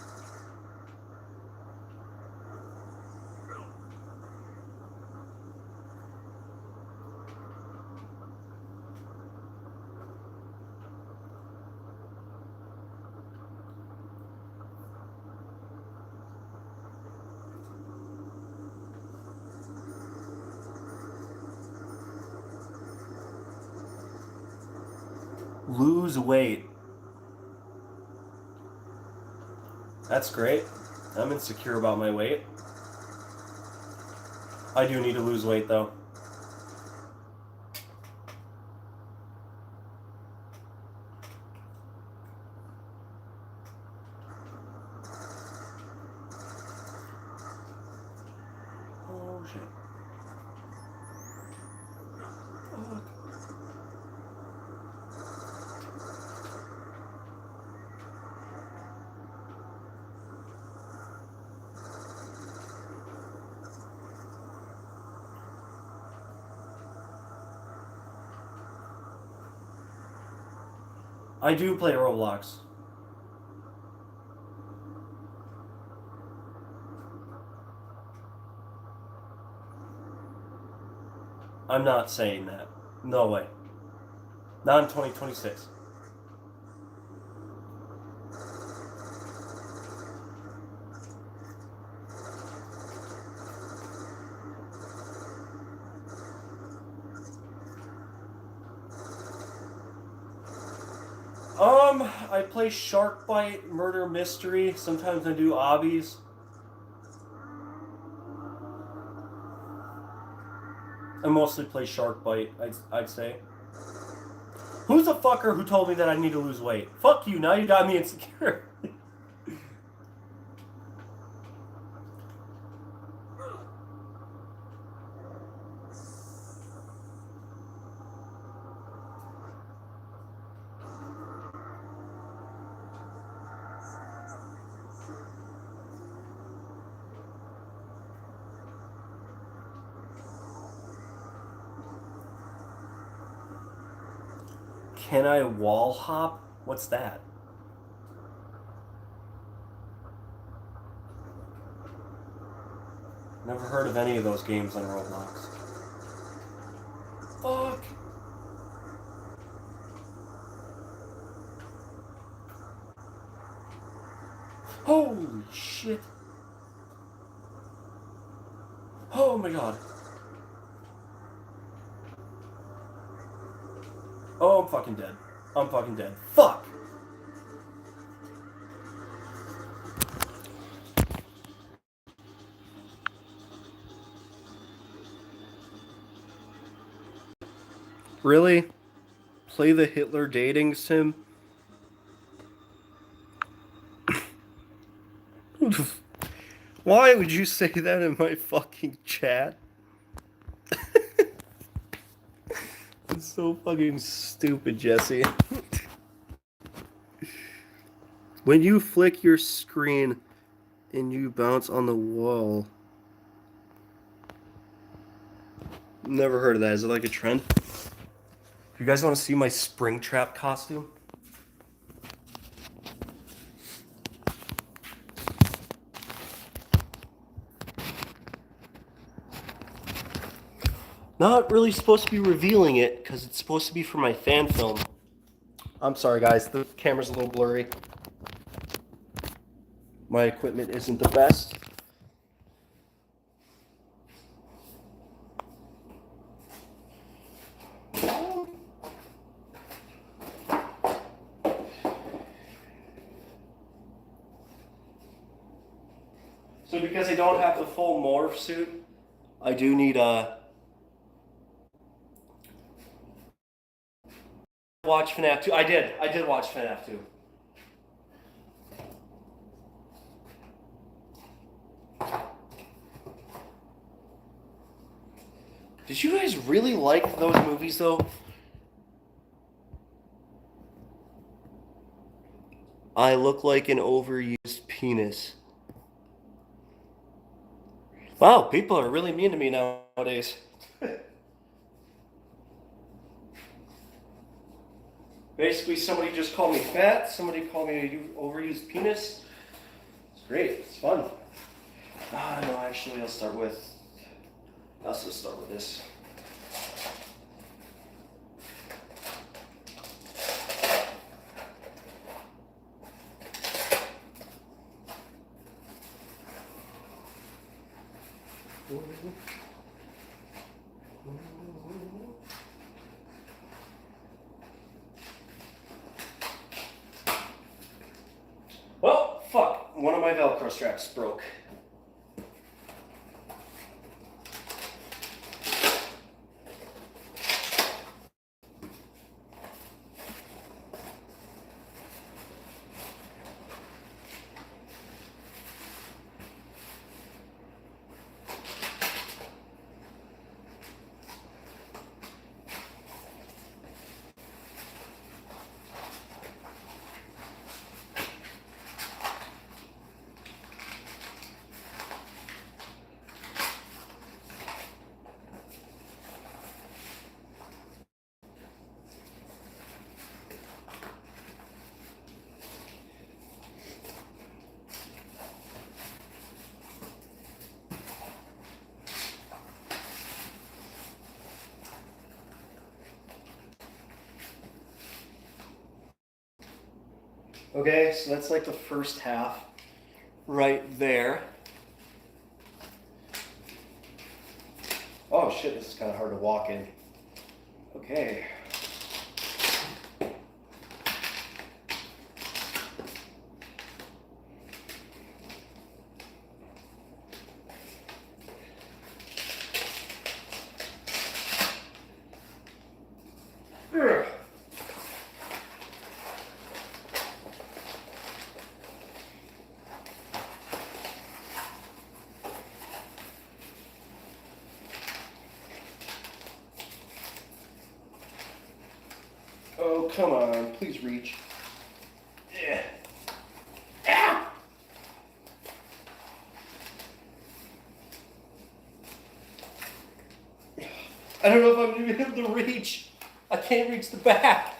Lose weight. That's great. I'm insecure about my weight. I do need to lose weight, though. Oh, shit. Oh. I do play Roblox. I'm not saying that. No way. Not in 2026. I play Shark Bite, Murder Mystery. Sometimes I do obbies. I mostly play Shark Bite, I'd say. Who's the fucker who told me that I need to lose weight? Fuck you, now you got me insecure. Can I wall hop? What's that? Never heard of any of those games on Roblox. Fuck. Holy shit. Oh my god. Oh, I'm fucking dead. I'm fucking dead. Fuck! Really? Play the Hitler dating sim? Why would you say that in my fucking chat? It's so fucking stupid, Jesse. When you flick your screen and you bounce on the wall. Never heard of that. Is it like a trend? You guys want to see my Springtrap costume? Not really supposed to be revealing it because it's supposed to be for my fan film. I'm sorry, guys. The camera's a little blurry. My equipment isn't the best. So because I don't have the full morph suit, I do need watch FNAF 2. I did watch FNAF 2. Did you guys really like those movies though? I look like an overused penis. Wow, people are really mean to me nowadays. Basically, somebody just called me fat, somebody called me an overused penis. It's great, it's fun. No, actually, I'll start with this. Well, fuck. One of my my Velcro straps broke. Okay, so that's like the first half right there. Oh shit, this is kind of hard to walk in. Okay. Ugh. Oh, come on, please reach. Yeah. Ah! I don't know if I'm going to be able to reach. I can't reach the back.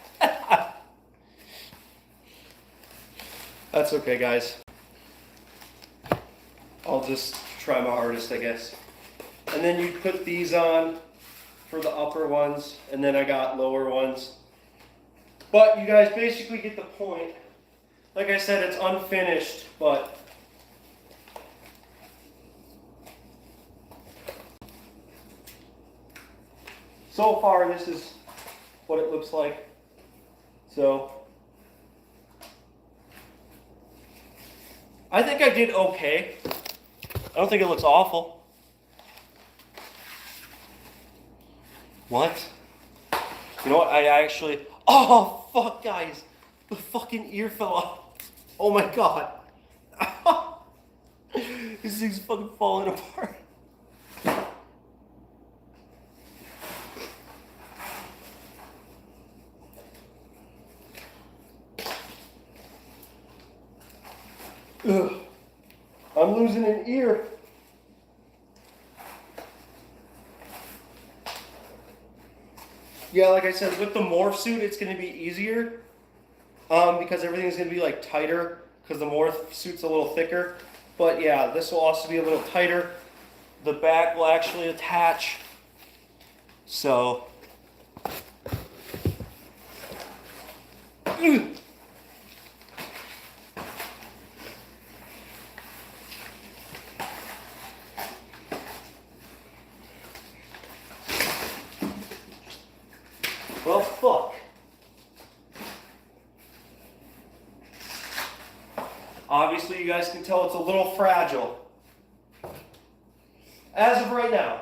That's okay, guys. I'll just try my hardest, I guess. And then you put these on for the upper ones, and then I got lower ones. But you guys basically get the point. Like I said, it's unfinished, but so far this is what it looks like. So I think I did okay. I don't think it looks awful. What? You know what? I actually... Oh, fuck, guys. The fucking ear fell off. Oh, my God. This thing's fucking falling apart. Ugh. I'm losing an ear. Yeah, like I said, with the morph suit, it's going to be easier because everything's going to be like tighter because the morph suit's a little thicker. But yeah, this will also be a little tighter. The back will actually attach. So. Well, fuck. Obviously, you guys can tell it's a little fragile. As of right now.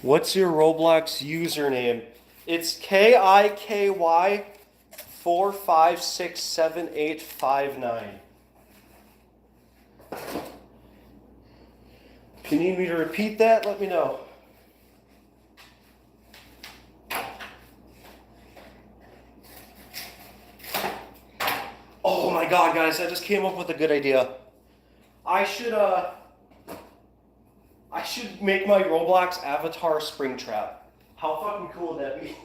What's your Roblox username? It's KIKY456789. If you need me to repeat that, let me know. Oh my god, guys, I just came up with a good idea. I should make my Roblox avatar Springtrap. How fucking cool would that be?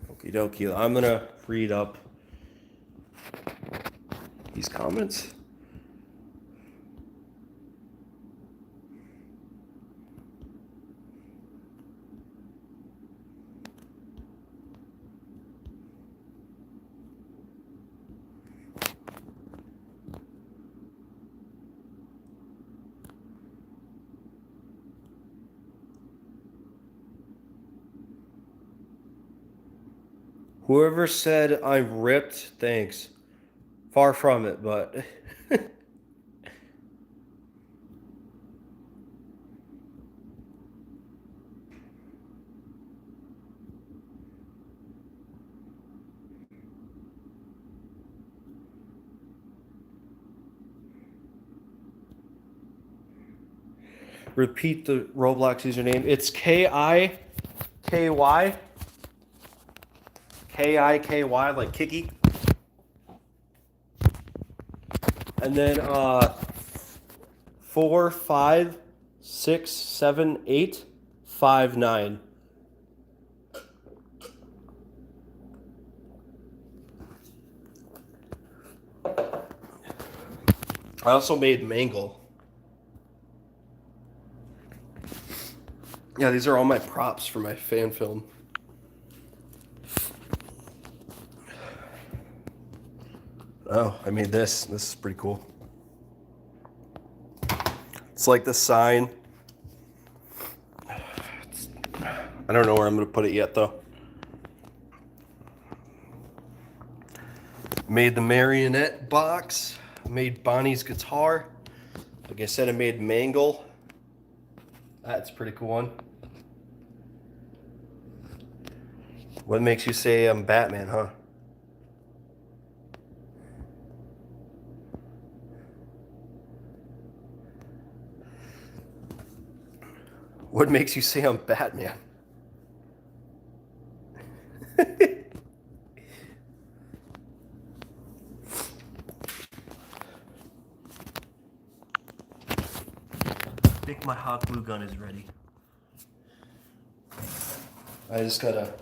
Okie dokie. I'm gonna read up these comments. Whoever said I'm ripped, thanks. Far from it, but repeat the Roblox username. It's Kiky. Kiky, like Kiki. And then 4, 5, 6, 7, 8, 5, 9. I also made Mangle. Yeah, these are all my props for my fan film. Oh, I made this. This is pretty cool. It's like the sign. I don't know where I'm going to put it yet, though. Made the marionette box. Made Bonnie's guitar. Like I said, I made Mangle. That's a pretty cool one. What makes you say I'm Batman, huh? What makes you say I'm Batman? I think my hot glue gun is ready. I just gotta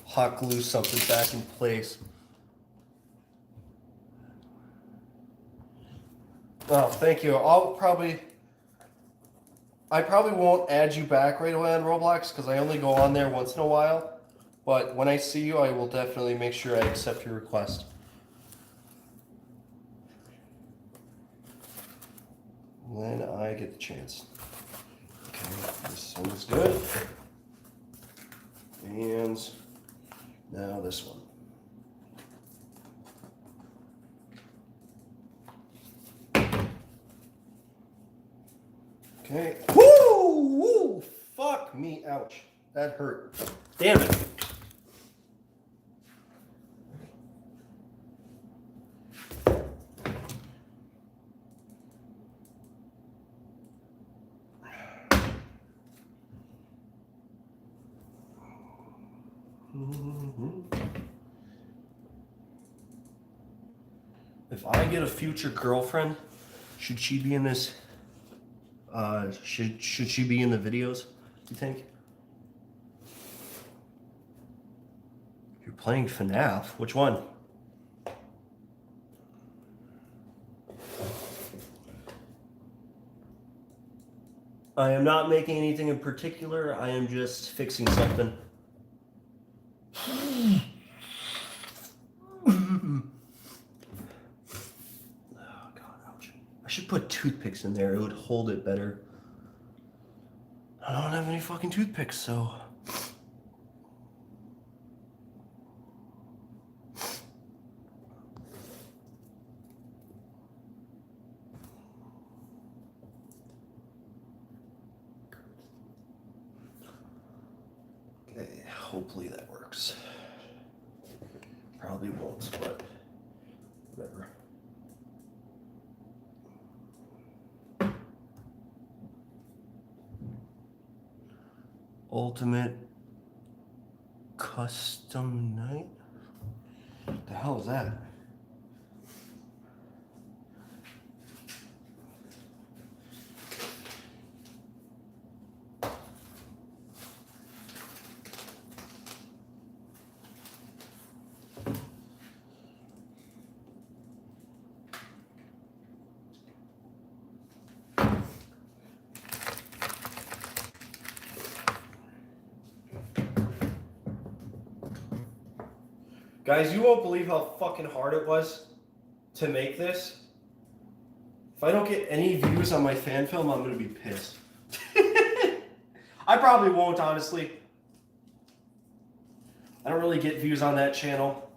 hot glue something back in place. Oh, thank you. I probably won't add you back right away on Roblox because I only go on there once in a while. But when I see you, I will definitely make sure I accept your request. When I get the chance. Okay, this one's good. And now this one. Okay. Woo! Woo! Fuck me. Ouch. That hurt. Damn it. If I get a future girlfriend, should she be in this? Should she be in the videos? Do you think? You're playing FNAF. Which one? I am not making anything in particular. I am just fixing something. Oh God, ouch. I should put toothpicks in there. It would hold it better. I don't have any fucking toothpicks, so... Okay, hopefully that works. Probably won't, but whatever. Ultimate Custom Night? What the hell is that? Guys, you won't believe how fucking hard it was to make this. If I don't get any views on my fan film, I'm gonna be pissed. I probably won't, honestly. I don't really get views on that channel.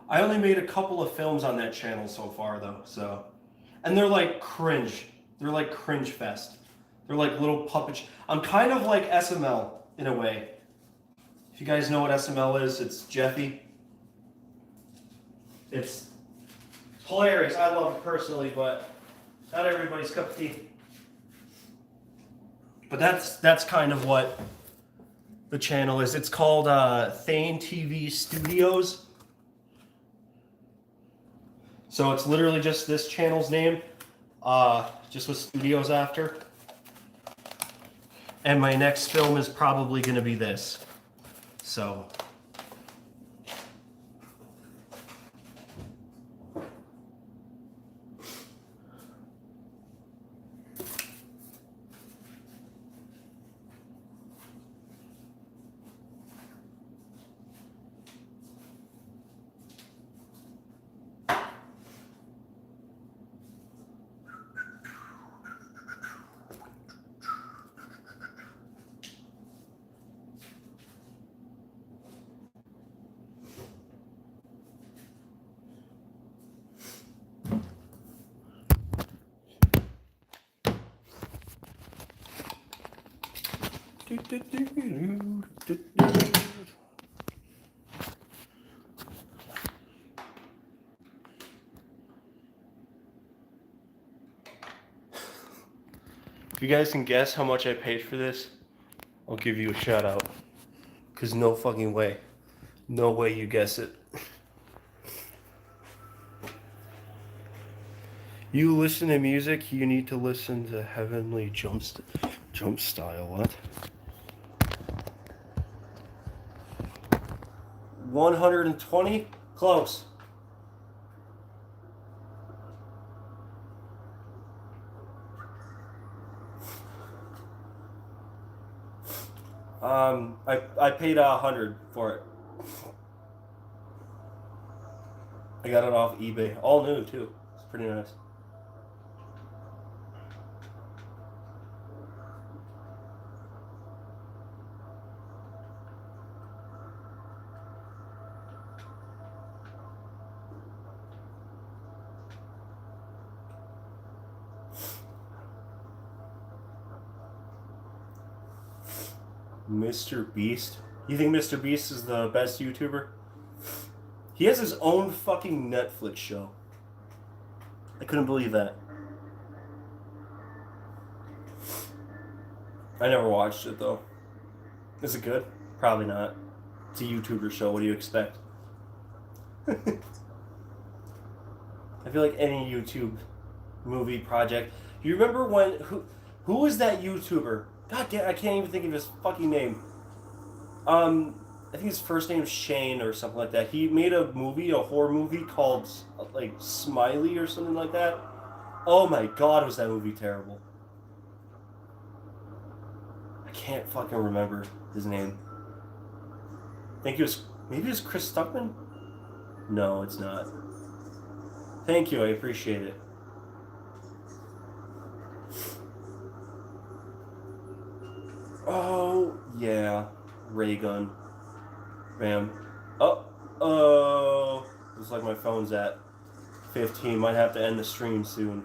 I only made a couple of films on that channel so far, though, so. And they're like cringe. They're like cringe fest. They're like little puppet. I'm kind of like SML in a way. If you guys know what SML is, it's Jeffy. It's hilarious. I love it personally, but not everybody's cup of tea. But that's kind of what the channel is. It's called Thane TV Studios. So it's literally just this channel's name, just with studios after. And my next film is probably going to be this. So. If you guys can guess how much I paid for this, I'll give you a shout out. Cause no fucking way. No way you guess it. You listen to music, you need to listen to Heavenly Jump Style. What? 120? Close. I paid 100 for it. I got it off eBay. All new too. It's pretty nice. Mr. Beast? You think Mr. Beast is the best YouTuber? He has his own fucking Netflix show. I couldn't believe that. I never watched it though. Is it good? Probably not. It's a YouTuber show. What do you expect? I feel like any YouTube movie project. You remember when who was that YouTuber? God damn, I can't even think of his fucking name. I think his first name's Shane or something like that. He made a movie, a horror movie called like Smiley or something like that. Oh my god, was that movie terrible? I can't fucking remember his name. I think it was maybe it was Chris Stuckman. No, it's not. Thank you, I appreciate it. Oh yeah, ray gun. Bam. Oh, looks like my phone's at 15. Might have to end the stream soon.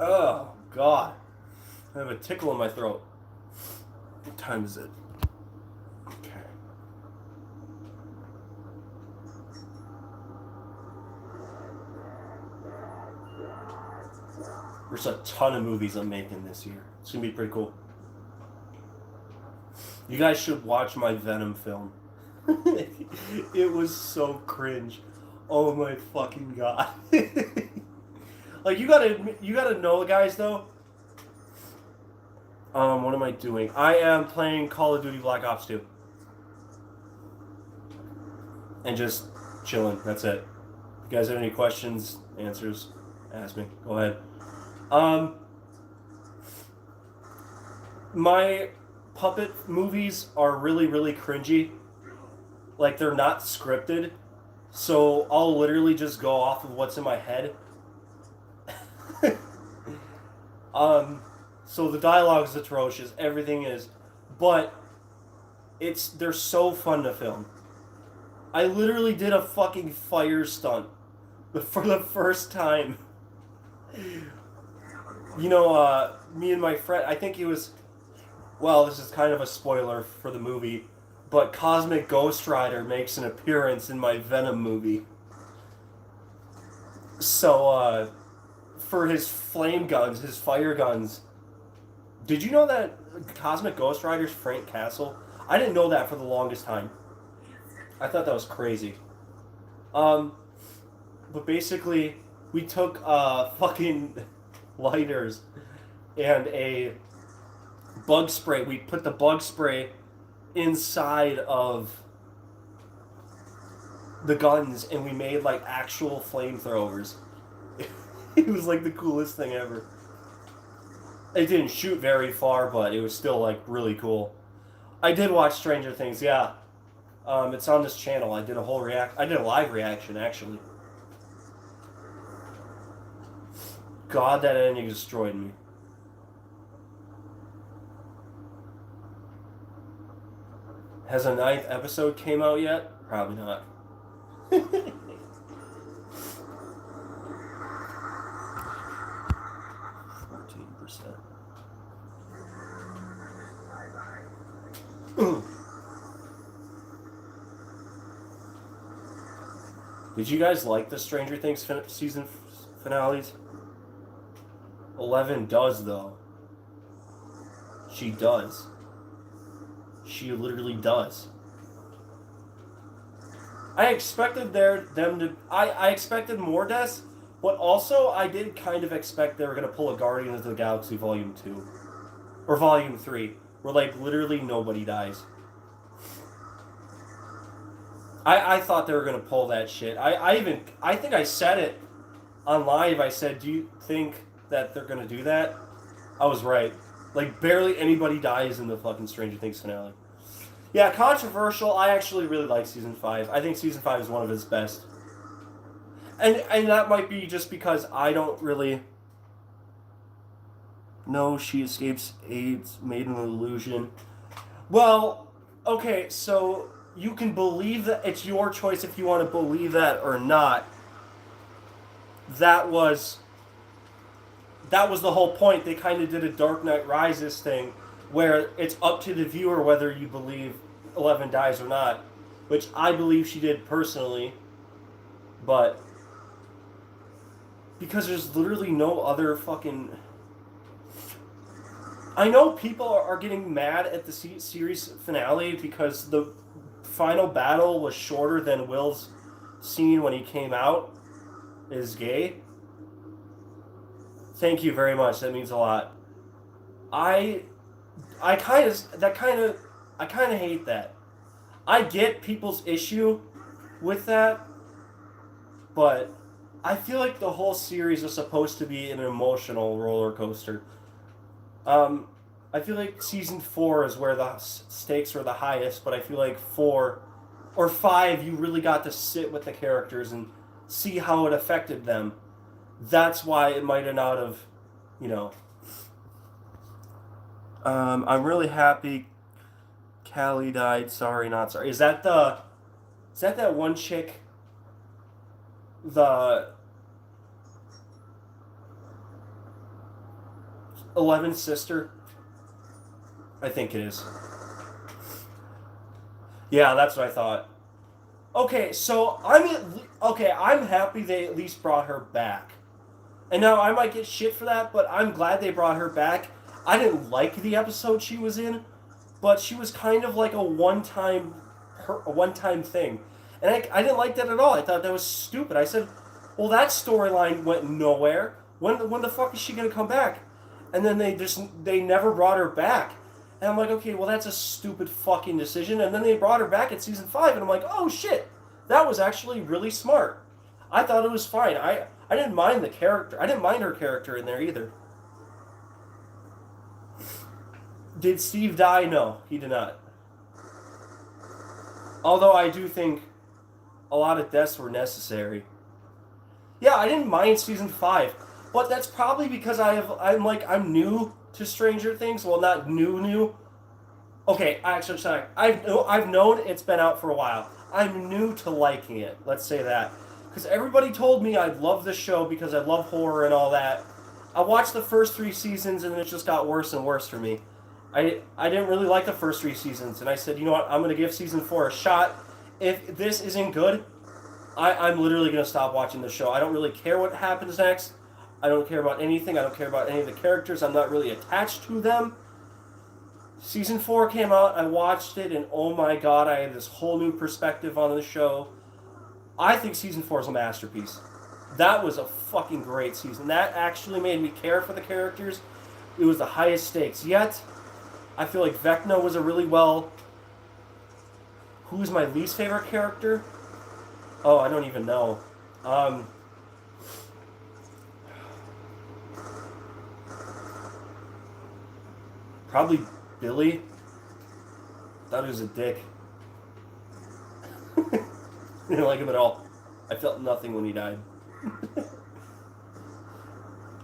Oh god, I have a tickle in my throat. What time is it? Okay. There's a ton of movies I'm making this year. It's gonna be pretty cool. You guys should watch my Venom film. It was so cringe. Oh my fucking god. Like you gotta know, guys. Though. What am I doing? I am playing Call of Duty Black Ops 2. And just chilling. That's it. If you guys have any questions, answers, ask me. Go ahead. My puppet movies are really, really cringy. Like they're not scripted. So I'll literally just go off of what's in my head. So the dialogue is atrocious, everything is, but they're so fun to film. I literally did a fucking fire stunt for the first time. You know, me and my friend, I think he was, well, this is kind of a spoiler for the movie, but Cosmic Ghost Rider makes an appearance in my Venom movie. So, for his flame guns, his fire guns. Did you know that Cosmic Ghost Rider's Frank Castle? I didn't know that for the longest time. I thought that was crazy. But basically, we took fucking lighters and a bug spray. We put the bug spray inside of the guns and we made like actual flamethrowers. It was like the coolest thing ever. It didn't shoot very far, but it was still like really cool. I did watch Stranger Things, yeah. It's on this channel. I did a live reaction actually. God, that ending destroyed me. Has a 9th episode came out yet? Probably not. 14%. Did you guys like the Stranger Things season finales? 11 does, though. She does. She literally does. I expected I expected more deaths, but also I did kind of expect they were going to pull a Guardians of the Galaxy Volume 2. Or Volume 3, where like literally nobody dies. I thought they were going to pull that shit. I think I said it on live, I said, "Do you think that they're gonna do that?" I was right. Like barely anybody dies in the fucking Stranger Things finale. Yeah, controversial. I actually really like season 5. I think season 5 is one of his best. And that might be just because I don't really know she escapes AIDS, made an illusion. Well, okay, so you can believe that it's your choice if you want to believe that or not. That was that was the whole point. They kind of did a Dark Knight Rises thing where it's up to the viewer whether you believe Eleven dies or not, which I believe she did personally, but because there's literally no other fucking. I know people are getting mad at the series finale because the final battle was shorter than Will's scene when he came out is gay. Thank you very much. That means a lot. I I kind of hate that. I get people's issue with that, but I feel like the whole series is supposed to be an emotional roller coaster. Um, I feel like season 4 is where the stakes are the highest, but I feel like 4 or 5, you really got to sit with the characters and see how it affected them. That's why it might have not have, you know. I'm really happy Callie died. Sorry, not sorry. Is that one chick? The 11th sister? I think it is. Yeah, that's what I thought. Okay, so I'm happy they at least brought her back. And now I might get shit for that, but I'm glad they brought her back. I didn't like the episode she was in, but she was kind of like a one-time thing. And I didn't like that at all. I thought that was stupid. I said, "Well, that storyline went nowhere. When the fuck is she going to come back?" And then they never brought her back. And I'm like, "Okay, well that's a stupid fucking decision." And then they brought her back at season 5 and I'm like, "Oh shit. That was actually really smart." I thought it was fine. I didn't mind the character. I didn't mind her character in there either. Did Steve die? No, he did not. Although I do think a lot of deaths were necessary. Yeah, I didn't mind season 5, but that's probably because I'm new to Stranger Things. Well, not new. Okay, actually, sorry. I've known it's been out for a while. I'm new to liking it. Let's say that because everybody told me I'd love the show because I love horror and all that. I watched the first 3 seasons and it just got worse and worse for me. I didn't really like the first 3 seasons, and I said, you know what, I'm going to give season 4 a shot. If this isn't good, I'm literally going to stop watching the show. I don't really care what happens next. I don't care about anything. I don't care about any of the characters. I'm not really attached to them. Season 4 came out, I watched it, and oh my god, I had this whole new perspective on the show. I think season 4 is a masterpiece. That was a fucking great season. That actually made me care for the characters. It was the highest stakes. Yet, I feel like Vecna was a really well... Who's my least favorite character? Oh, I don't even know. Probably Billy. Thought he was a dick. Didn't like him at all. I felt nothing when he died.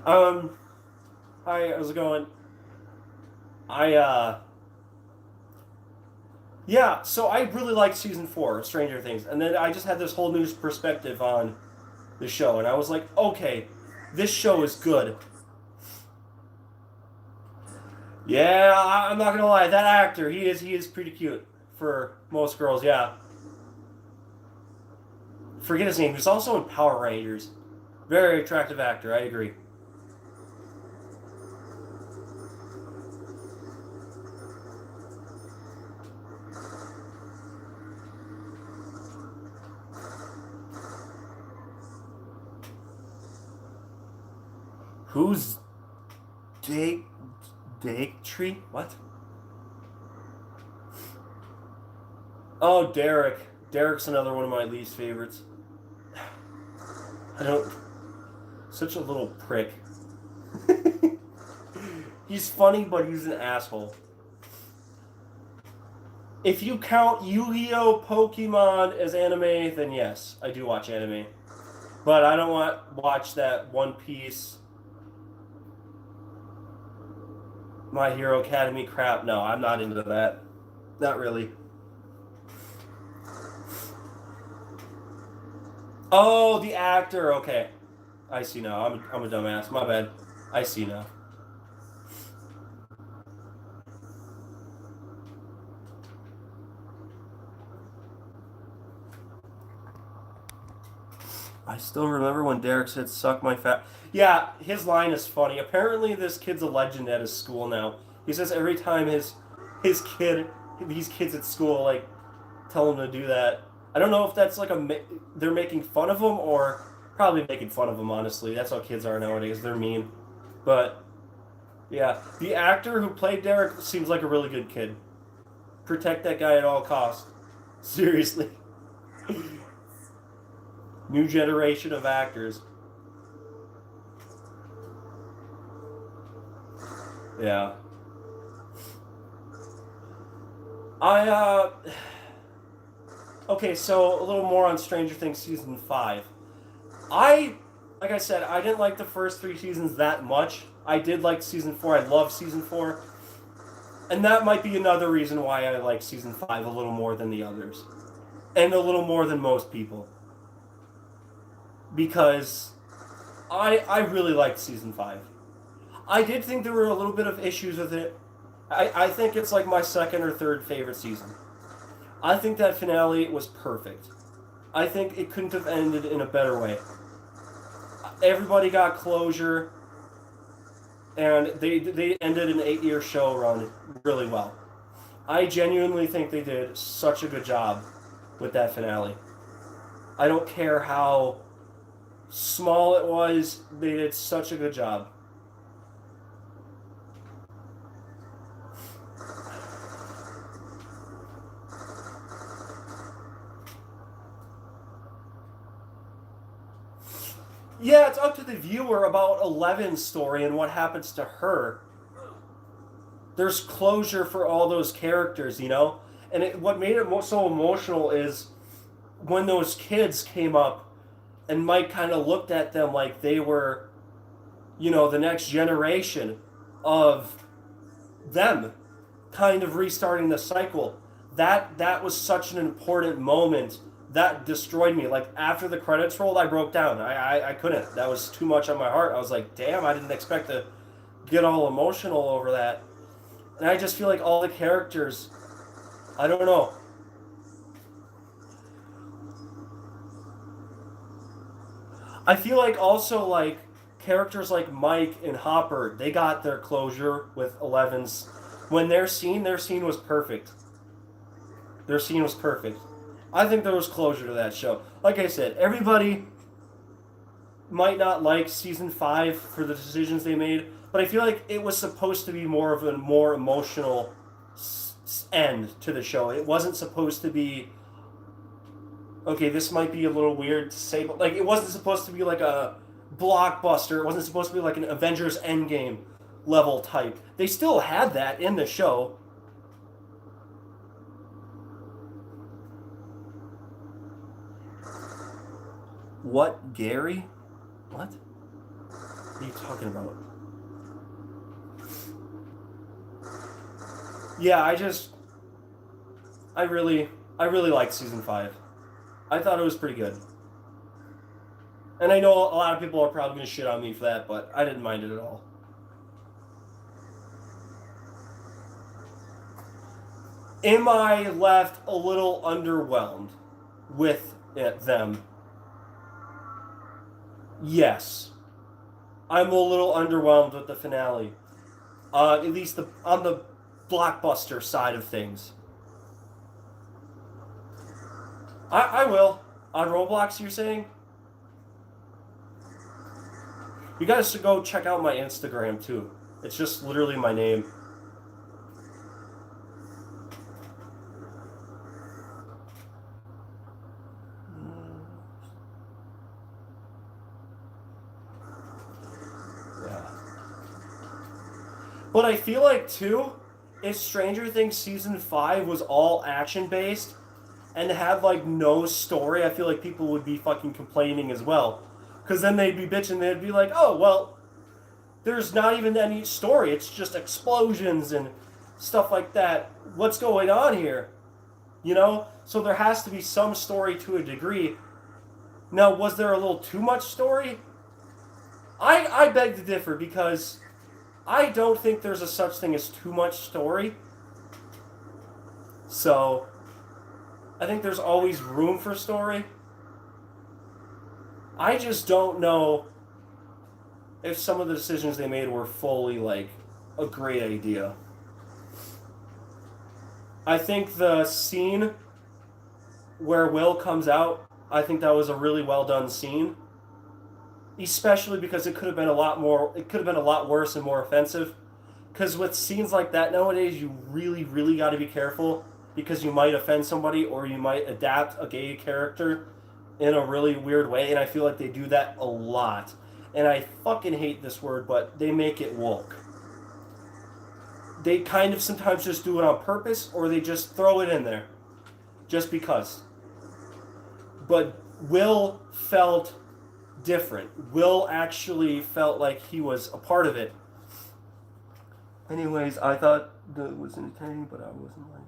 Hi, how's it going? I Yeah, so I really liked season 4 of Stranger Things, and then I just had this whole new perspective on the show, and I was like, okay, this show is good. Yeah, I'm not gonna lie, that actor, he is pretty cute for most girls. Yeah, forget his name. He's also in Power Rangers. Very attractive actor. I agree. Who's Dake Dake Tree? What? Oh, Derek. Derek's another one of my least favorites. I don't. Such a little prick. He's funny, but he's an asshole. If you count Yu-Gi-Oh! Pokemon as anime, then yes, I do watch anime. But I don't watch that One Piece, My Hero Academy crap. No, I'm not into that. Not really. Oh, the actor. Okay. I see now. I'm a dumbass. My bad. I see now. I still remember when Derek said, "Suck my fat." Yeah, his line is funny. Apparently, this kid's a legend at his school now. He says every time his kid, these kids at school, like tell him to do that. I don't know if that's like they're making fun of him or probably making fun of him. Honestly, that's how kids are nowadays. They're mean. But yeah, the actor who played Derek seems like a really good kid. Protect that guy at all costs. Seriously. New generation of actors. Yeah. I okay, so a little more on Stranger Things season 5. I like I said, I didn't like the first 3 seasons that much. I did like season 4. I love season 4. And that might be another reason why I like season 5 a little more than the others. And a little more than most people. Because I really liked season 5. I did think there were a little bit of issues with it. I think it's like my second or third favorite season. I think that finale was perfect. I think it couldn't have ended in a better way. Everybody got closure, and they ended an 8-year show run really well. I genuinely think they did such a good job with that finale. I don't care how small it was, they did such a good job. Yeah, it's up to the viewer about Eleven's story and what happens to her. There's closure for all those characters, you know? And what made it so emotional is when those kids came up and Mike kind of looked at them like they were, the next generation of them kind of restarting the cycle. That was such an important moment that destroyed me. Like after the credits rolled, I broke down. I couldn't. That was too much on my heart. I was like, damn, I didn't expect to get all emotional over that. And I just feel like all the characters, I don't know. I feel like also like characters like Mike and Hopper, they got their closure with Eleven's. When their scene was perfect. Their scene was perfect. I think there was closure to that show. Like I said, everybody might not like season 5 for the decisions they made, but I feel like it was supposed to be more of a more emotional end to the show. It wasn't supposed to be. Okay, this might be a little weird to say, but like it wasn't supposed to be like a blockbuster. It wasn't supposed to be like an Avengers Endgame level type. They still had that in the show. What, Gary? What? What are you talking about? Yeah, I really liked season 5. I thought it was pretty good. And I know a lot of people are probably going to shit on me for that, but I didn't mind it at all. Am I left a little underwhelmed with them? Yes. I'm a little underwhelmed with the finale. At least on the blockbuster side of things. I will. On Roblox, you're saying? You guys should go check out my Instagram too. It's just literally my name. But I feel like, too, if Stranger Things Season 5 was all action-based and had, like, no story, I feel like people would be fucking complaining as well. Because then they'd be bitching, they'd be like, oh, well, there's not even any story. It's just explosions and stuff like that. What's going on here? You know? So there has to be some story to a degree. Now, was there a little too much story? I beg to differ because I don't think there's a such thing as too much story. So, I think there's always room for story. I just don't know if some of the decisions they made were fully, like, a great idea. I think the scene where Will comes out, I think that was a really well done scene. Especially because it could have been a lot worse and more offensive. Because with scenes like that nowadays, you really, really got to be careful because you might offend somebody or you might adapt a gay character in a really weird way, and I feel like they do that a lot. And I fucking hate this word, but they make it woke. They kind of sometimes just do it on purpose, or they just throw it in there. Just because. But Will felt different. Will actually felt like he was a part of it. Anyways, I thought that was entertaining, but I wasn't like...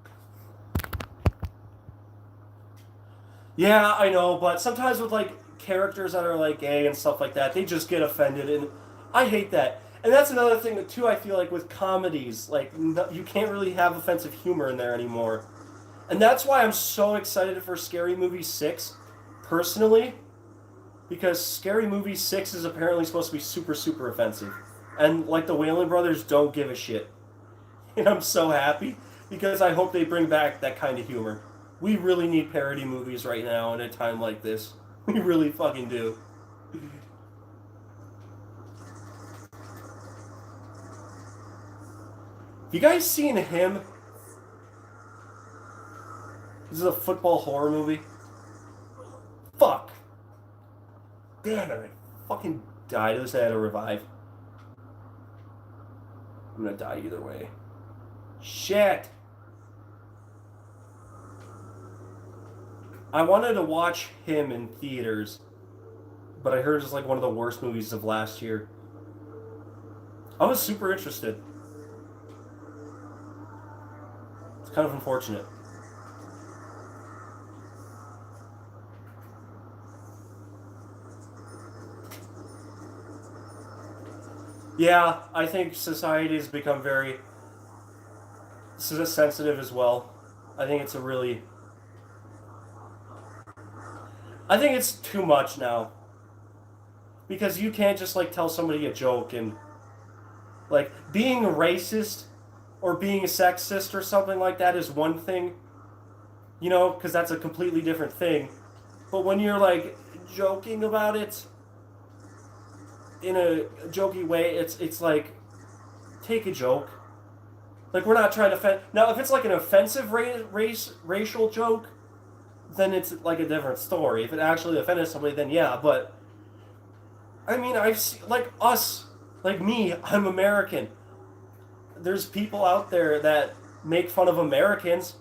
Yeah, I know, but sometimes with, like, characters that are, like, gay and stuff like that, they just get offended, and I hate that. And that's another thing, too, I feel like with comedies, like, you can't really have offensive humor in there anymore. And that's why I'm so excited for Scary Movie 6, personally, because Scary Movie 6 is apparently supposed to be super, super offensive. And, like, the Wayans brothers don't give a shit. And I'm so happy, because I hope they bring back that kind of humor. We really need parody movies right now in a time like this. We really fucking do. You guys seen Him? This is a football horror movie. Fuck. Damn it, I fucking died. At least I had to revive. I'm gonna die either way. Shit. I wanted to watch Him in theaters, but I heard it's like one of the worst movies of last year. I was super interested. It's kind of unfortunate. Yeah, I think society has become very sensitive as well. I think it's a really... I think it's too much now. Because you can't just, like, tell somebody a joke and... Like, being racist or being sexist or something like that is one thing. You know, because that's a completely different thing. But when you're, like, joking about it in a jokey way, it's like, take a joke. Like, we're not trying to offend... Now, if it's, like, an offensive racial joke, then it's, like, a different story. If it actually offended somebody, then yeah, but... I mean, I've seen... Like, us... Like me, I'm American. There's people out there that make fun of Americans.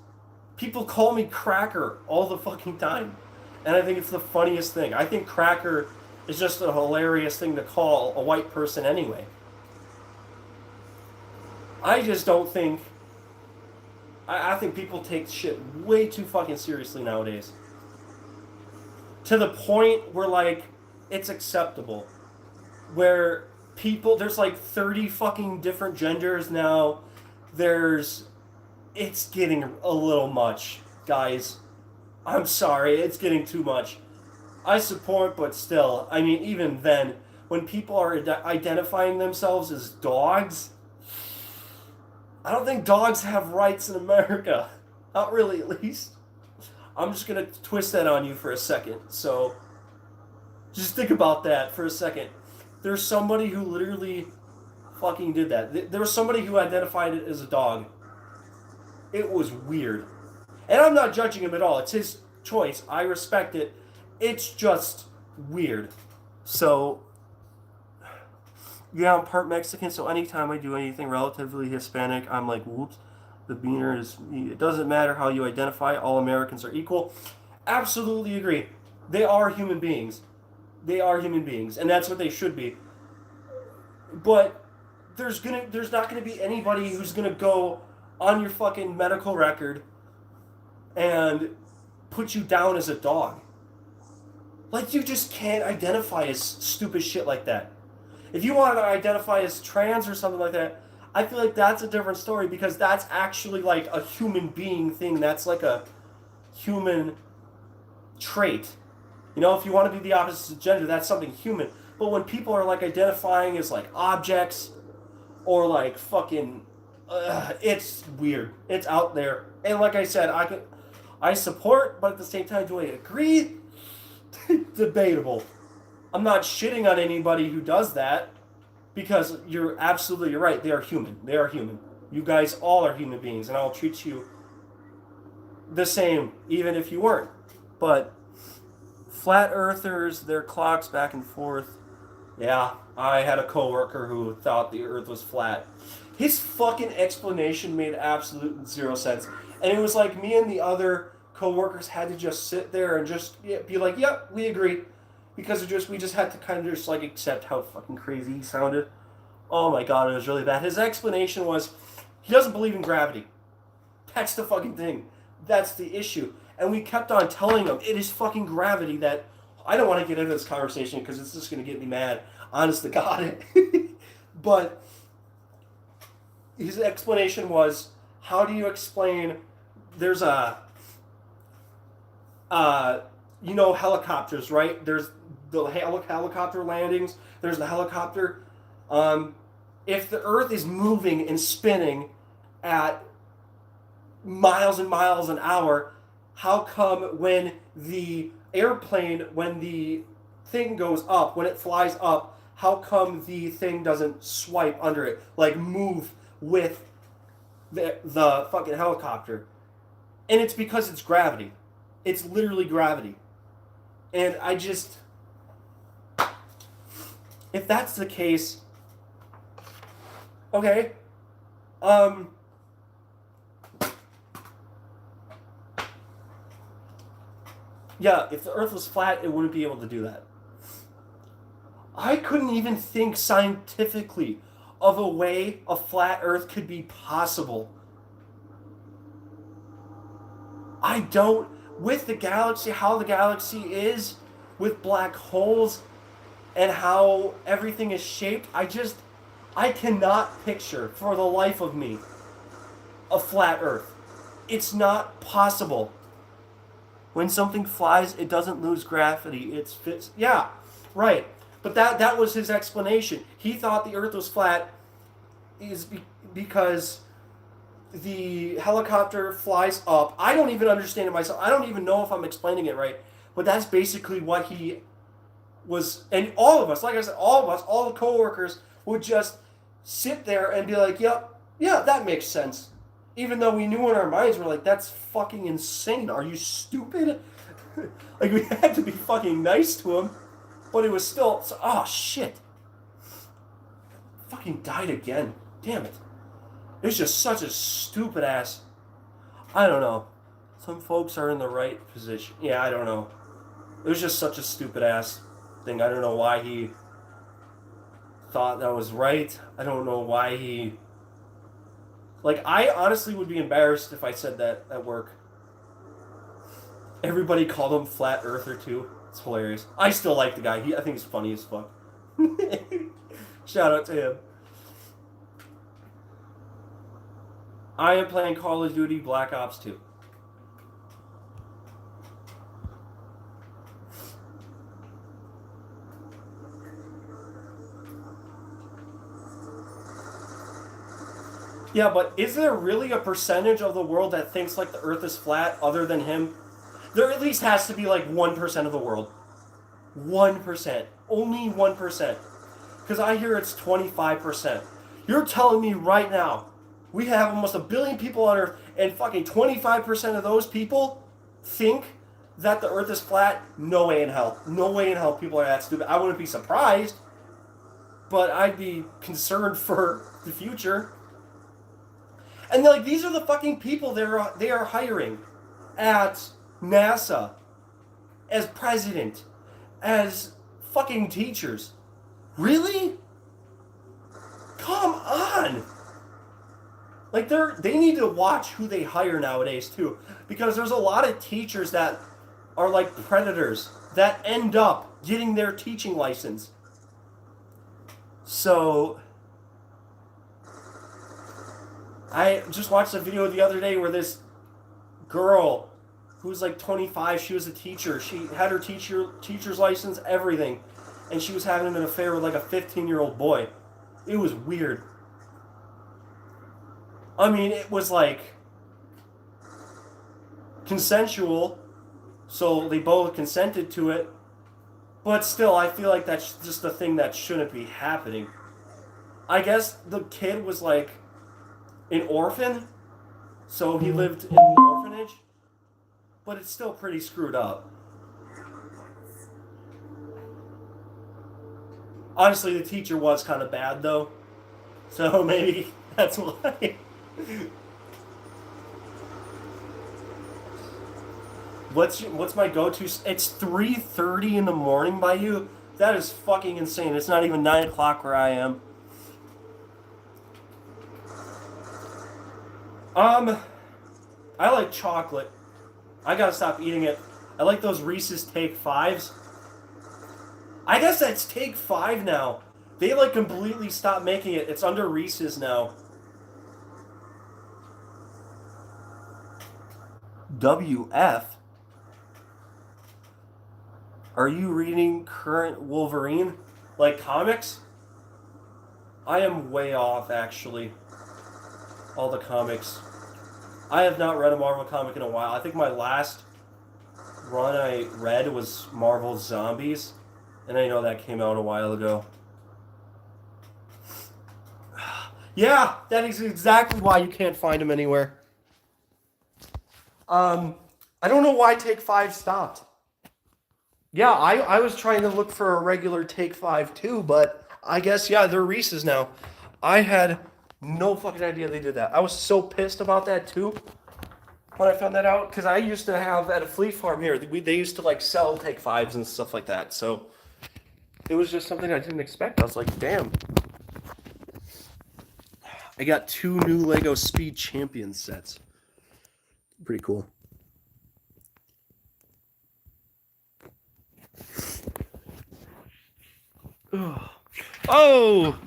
People call me cracker all the fucking time. And I think it's the funniest thing. I think cracker is just a hilarious thing to call a white person anyway. I just don't think... I think people take shit way too fucking seriously nowadays. To the point where, like, it's acceptable. Where... people, there's like 30 fucking different genders now. It's getting a little much, guys. I'm sorry, it's getting too much. I support, but still, I mean, even then, when people are identifying themselves as dogs, I don't think dogs have rights in America. Not really, at least. I'm just gonna twist that on you for a second, so just think about that for a second. There's somebody who literally fucking did that. There was somebody who identified it as a dog. It was weird. And I'm not judging him at all. It's his choice. I respect it. It's just weird. So, Yeah, I'm part Mexican, so anytime I do anything relatively Hispanic, I'm like, whoops. The beaner is. It doesn't matter how you identify. All Americans are equal. Absolutely agree. They are human beings. They are human beings, and that's what they should be. But there's not gonna be anybody who's gonna go on your fucking medical record and put you down as a dog. Like, you just can't identify as stupid shit like that. If you want to identify as trans or something like that, I feel like that's a different story because that's actually like a human being thing. That's like a human trait. You know, if you want to be the opposite gender, that's something human. But when people are like identifying as like objects or like fucking, it's weird. It's out there. And like I said, I support, but at the same time, do I agree? Debatable. I'm not shitting on anybody who does that because you're right. They are human. They are human. You guys all are human beings, and I'll treat you the same, even if you weren't. But flat earthers, their clocks back and forth. Yeah, I had a coworker who thought the Earth was flat. His fucking explanation made absolute zero sense, and it was like me and the other coworkers had to just sit there and just be like, "Yep, we agree," because we just had to kind of just like accept how fucking crazy he sounded. Oh my god, it was really bad. His explanation was he doesn't believe in gravity. That's the fucking thing. That's the issue. And we kept on telling him it is fucking gravity that I don't want to get into this conversation because it's just going to get me mad. Honest to God. But his explanation was, how do you explain there's helicopters, right? There's the helicopter landings. There's the helicopter. If the Earth is moving and spinning at miles and miles an hour, how come when the thing goes up, when it flies up, how come the thing doesn't swipe under it, like move with the fucking helicopter? And it's because it's gravity. It's literally gravity. And if that's the case, okay, yeah, if the Earth was flat, it wouldn't be able to do that. I couldn't even think scientifically of a way a flat Earth could be possible. I don't, with the galaxy, how the galaxy is, with black holes, and how everything is shaped, I cannot picture, for the life of me, a flat Earth. It's not possible. When something flies, it doesn't lose gravity. It fits. Yeah, right. But that was his explanation. He thought the Earth was flat because the helicopter flies up. I don't even understand it myself. I don't even know if I'm explaining it right. But that's basically what he was. And all of us, like I said, all of us, all the coworkers would just sit there and be like, yep, yeah, that makes sense. Even though we knew in our minds, we're like, that's fucking insane. Are you stupid? Like, we had to be fucking nice to him. But it was still, oh shit. Fucking died again. Damn it. It was just such a stupid ass. I don't know. Some folks are in the right position. Yeah, I don't know. It was just such a stupid ass thing. I don't know why he thought that was right. I don't know why he... Like, I honestly would be embarrassed if I said that at work. Everybody called him Flat Earther, too. It's hilarious. I still like the guy. I think he's funny as fuck. Shout out to him. I am playing Call of Duty Black Ops 2. Yeah, but is there really a percentage of the world that thinks like the Earth is flat other than him? There at least has to be like 1% of the world. 1%. Only 1%. Because I hear it's 25%. You're telling me right now, we have almost 1 billion people on Earth, and fucking 25% of those people think that the Earth is flat? No way in hell. No way in hell people are that stupid. I wouldn't be surprised. but I'd be concerned for the future. And like these are the fucking people they are hiring at NASA as president, as fucking teachers. Really? Come on. Like they need to watch who they hire nowadays too, because there's a lot of teachers that are like predators that end up getting their teaching license. So I just watched a video the other day where this girl who was like 25, she was a teacher. She had her teacher's license, everything, and she was having an affair with like a 15-year-old boy. It was weird. I mean, it was like consensual, so they both consented to it. But still, I feel like that's just a thing that shouldn't be happening. I guess the kid was like an orphan, so he lived in an orphanage, but it's still pretty screwed up. Honestly, the teacher was kind of bad though, so maybe that's why. What's my go-to? It's 3:30 in the morning by you. That is fucking insane. It's not even 9 o'clock where I am. Um, I like chocolate. I gotta stop eating it. I like those Reese's Take Fives. I guess that's Take Five now. They like completely stopped making it. It's under Reese's now. WF? Are you reading current Wolverine? Like comics? I am way off actually. All the comics. I have not read a Marvel comic in a while. I think my last run I read was Marvel's Zombies, and I know that came out a while ago. Yeah, that is exactly why you can't find them anywhere. I don't know why Take Five stopped. Yeah, I was trying to look for a regular Take Five too, but I guess, yeah, they're Reese's now. I had no fucking idea they did that. I was so pissed about that too when I found that out, because I used to have at a Fleet Farm here, they used to like sell Take Fives and stuff like that. So it was just something I didn't expect. I was like, damn. I got 2 new Lego Speed Champion sets. Pretty cool. Oh!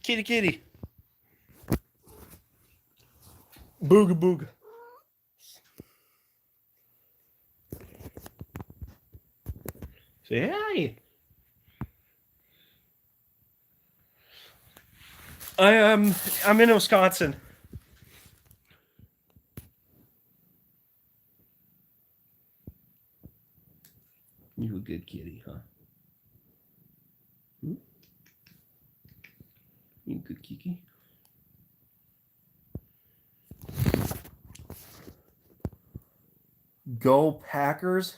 Kitty kitty. Booga booga. Say hi. I'm in Wisconsin. You a good kitty, huh? Hmm? You a good kiki? Go Packers?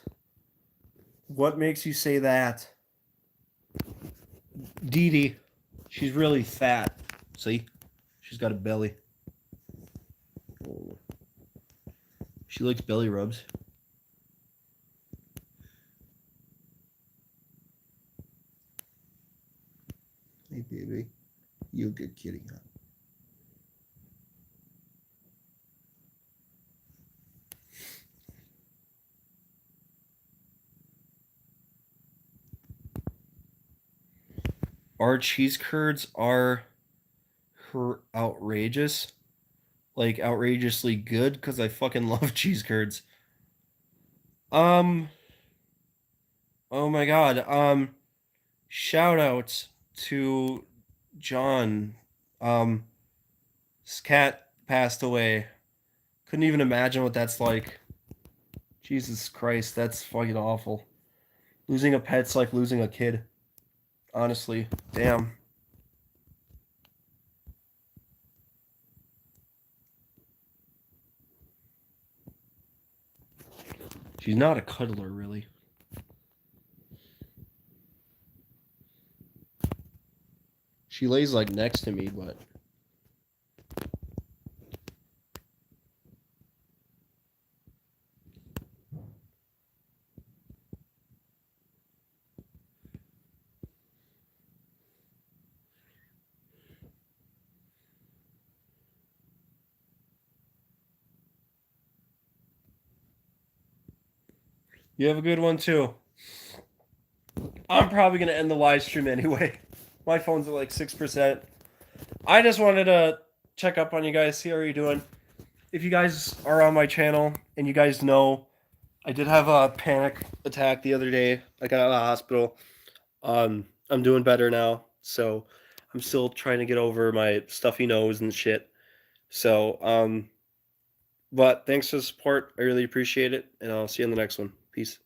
What makes you say that? Dee Dee. She's really fat. See? She's got a belly. Oh. She likes belly rubs. Hey, baby. You a good kitty, huh? Our cheese curds are outrageous. Like, outrageously good, because I fucking love cheese curds. Um, oh my god. Shout out to John. His cat passed away. Couldn't even imagine what that's like. Jesus Christ, that's fucking awful. Losing a pet's like losing a kid. Honestly, damn. She's not a cuddler, really. She lays like next to me, but you have a good one too. I'm probably gonna end the live stream anyway. My phone's at like 6%. I just wanted to check up on you guys, see how you're doing. If you guys are on my channel and you guys know, I did have a panic attack the other day. I got out of the hospital. I'm doing better now, so I'm still trying to get over my stuffy nose and shit. So, but thanks for the support. I really appreciate it, and I'll see you in the next one. Peace.